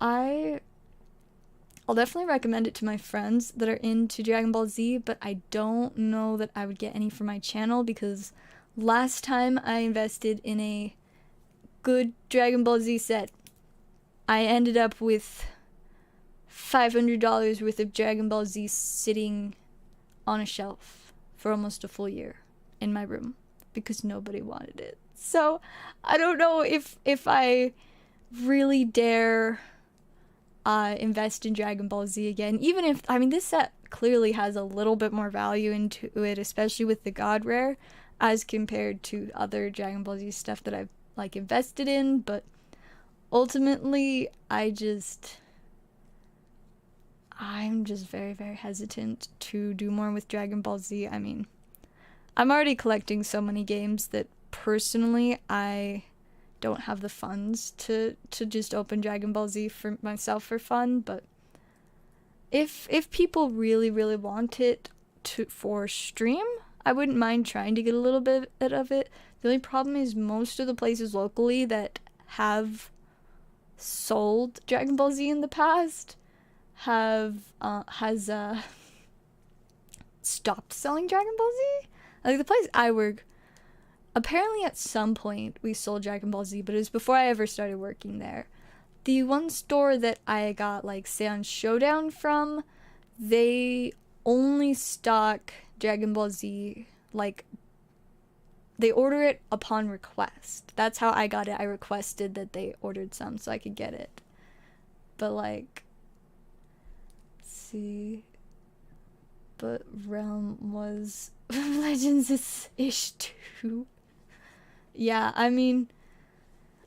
I'll definitely recommend it to my friends that are into Dragon Ball Z, but I don't know that I would get any for my channel, because last time I invested in a good Dragon Ball Z set, I ended up with $500 worth of Dragon Ball Z sitting on a shelf for almost a full year in my room because nobody wanted it. So I don't know if I really dare invest in Dragon Ball Z again, even if, I mean, this set clearly has a little bit more value into it, especially with the God Rare, as compared to other Dragon Ball Z stuff that I've like invested in. But ultimately, I'm just very, very hesitant to do more with Dragon Ball Z. I mean, I'm already collecting so many games that personally I don't have the funds to just open Dragon Ball Z for myself for fun. But if people really, really want it for stream, I wouldn't mind trying to get a little bit of it. The only problem is most of the places locally that have sold Dragon Ball Z in the past has stopped selling Dragon Ball Z. Like the place I work, apparently at some point we sold Dragon Ball Z, but it was before I ever started working there. The one store that I got like Seion Showdown from, they only stock Dragon Ball Z, like they order it upon request. That's how I got it. I requested that they ordered some so I could get it. But like, let's see. But Realm was Legends ish too. Yeah, I mean,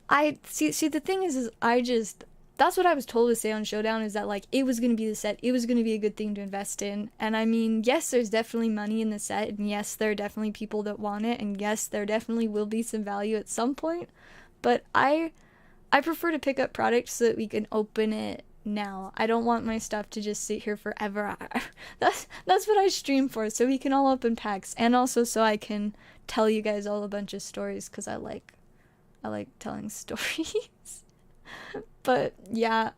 I see the thing is I just, that's what I was told to say on Showdown, is that like it was gonna be the set, it was gonna be a good thing to invest in. And I mean, yes, there's definitely money in the set, and yes, there are definitely people that want it, and yes, there definitely will be some value at some point. But I prefer to pick up products so that we can open it now. I don't want my stuff to just sit here forever. That's what I stream for, so we can all open packs, and also so I can tell you guys all a bunch of stories, because I like telling stories. But yeah,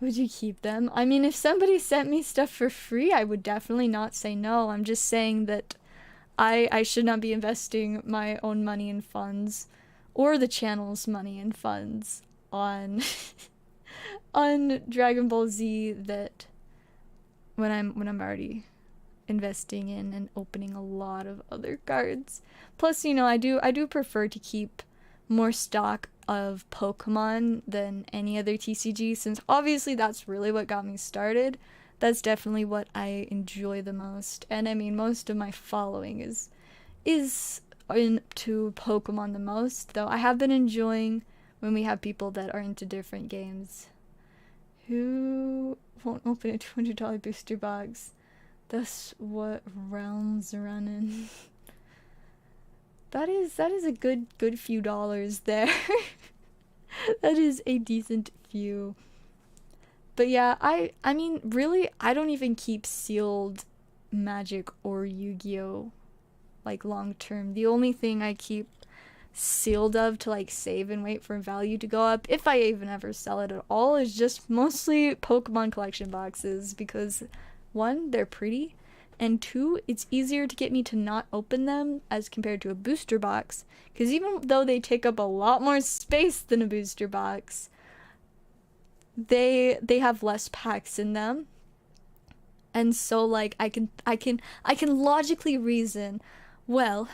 would you keep them? I mean, if somebody sent me stuff for free, I would definitely not say no. I'm just saying that I should not be investing my own money and funds, or the channel's money and funds, on on Dragon Ball Z, that when I'm already investing in and opening a lot of other cards. Plus, you know, I do prefer to keep more stock of Pokemon than any other TCG, since obviously that's really what got me started. That's definitely what I enjoy the most. And I mean, most of my following is into Pokemon the most, though I have been enjoying when we have people that are into different games. Who won't open a $200 booster box? That's what Realm's running. That is a good few dollars there. That is a decent few. But yeah, I mean, really, I don't even keep sealed Magic or Yu-Gi-Oh! Like long term. The only thing I keep sealed of to like save and wait for value to go up, if I even ever sell it at all, is just mostly Pokemon collection boxes, because one, they're pretty, and two, it's easier to get me to not open them as compared to a booster box, because even though they take up a lot more space than a booster box, they have less packs in them. And so like I can logically reason, well,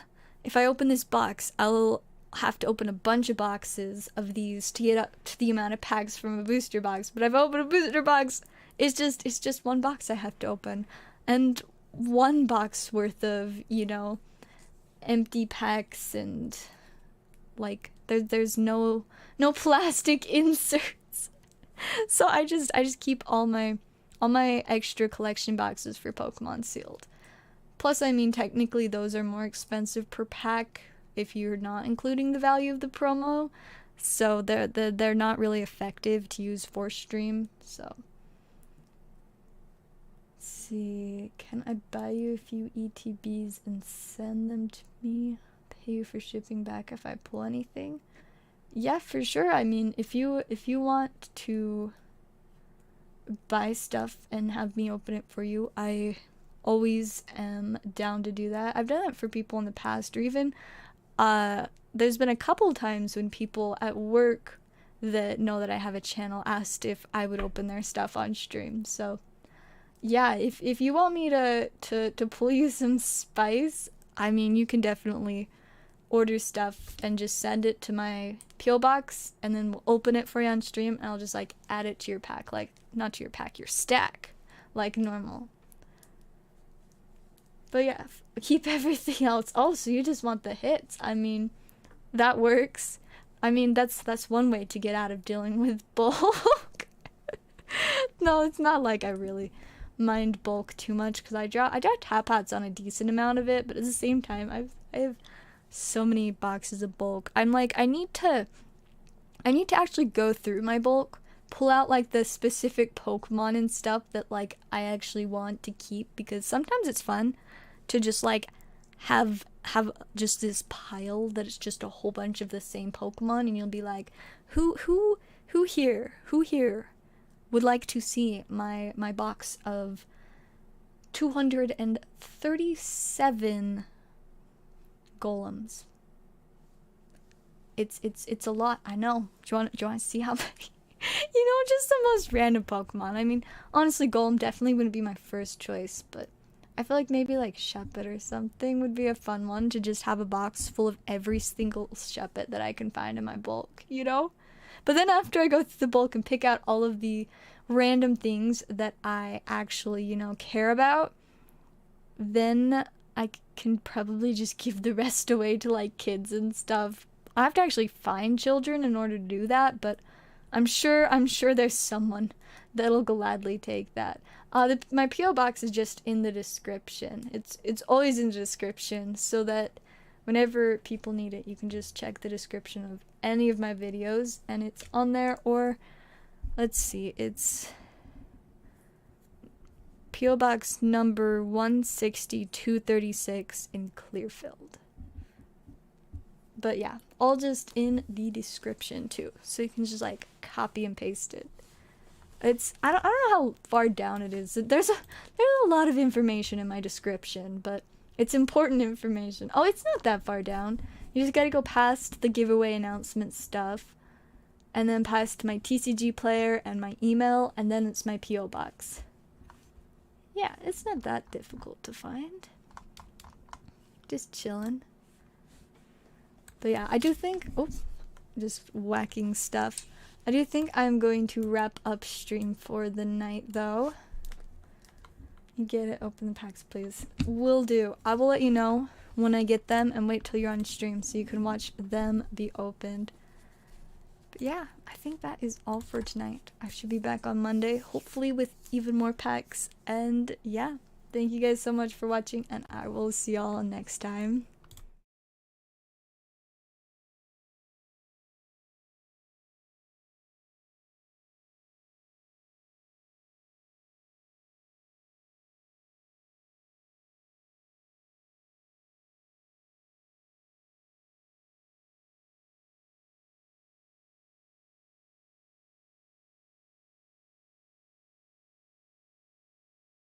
if I open this box, I'll have to open a bunch of boxes of these to get up to the amount of packs from a booster box. But if I open a booster box, it's just one box I have to open. And one box worth of, you know, empty packs, and like there's no plastic inserts. So I just keep all my extra collection boxes for Pokemon sealed. Plus, I mean, technically those are more expensive per pack if you're not including the value of the promo. So they're not really effective to use for stream. So let's see, can I buy you a few ETBs and send them to me? Pay you for shipping back if I pull anything? Yeah, for sure. I mean, if you want to buy stuff and have me open it for you, I always am down to do that. I've done that for people in the past, or even there's been a couple times when people at work that know that I have a channel asked if I would open their stuff on stream. So yeah, if you want me to pull you some spice, I mean, you can definitely order stuff and just send it to my PO box, and then we'll open it for you on stream, and I'll just like add it to your pack, like not to your pack, your stack, like normal. But yeah, keep everything else. Also, you just want the hits. I mean, that works. I mean, that's one way to get out of dealing with bulk. No, it's not like I really mind bulk too much, because I draw tap outs on a decent amount of it, but at the same time, I have so many boxes of bulk. I'm like, I need to actually go through my bulk, pull out like the specific Pokemon and stuff that like I actually want to keep, because sometimes it's fun to just like have just this pile that is just a whole bunch of the same Pokemon, and you'll be like, who here would like to see my box of 237 golems. It's a lot, I know. Do you want to see how many? You know, just the most random Pokemon. I mean, honestly, Golem definitely wouldn't be my first choice, but I feel like maybe like Shuppet or something would be a fun one, to just have a box full of every single Shuppet that I can find in my bulk, you know? But then after I go through the bulk and pick out all of the random things that I actually, you know, care about, then I can probably just give the rest away to like kids and stuff. I have to actually find children in order to do that, but I'm sure there's someone that'll gladly take that. My PO box is just in the description. It's always in the description, so that whenever people need it, you can just check the description of any of my videos and it's on there. Or let's see, it's PO box number 16236 in Clearfield. But yeah, all just in the description too, so you can just like copy and paste it. It's I don't know how far down it is. There's a lot of information in my description, but it's important information. Oh, it's not that far down. You just gotta go past the giveaway announcement stuff, and then past my TCG player and my email, and then it's my PO box. Yeah, it's not that difficult to find. Just chillin'. But yeah, I do think, oops, just whacking stuff. I do think I'm going to wrap up stream for the night though. Get it, open the packs please. Will do. I will let you know when I get them, and wait till you're on stream so you can watch them be opened. But yeah, I think that is all for tonight. I should be back on Monday, hopefully with even more packs. And yeah, thank you guys so much for watching, and I will see y'all next time.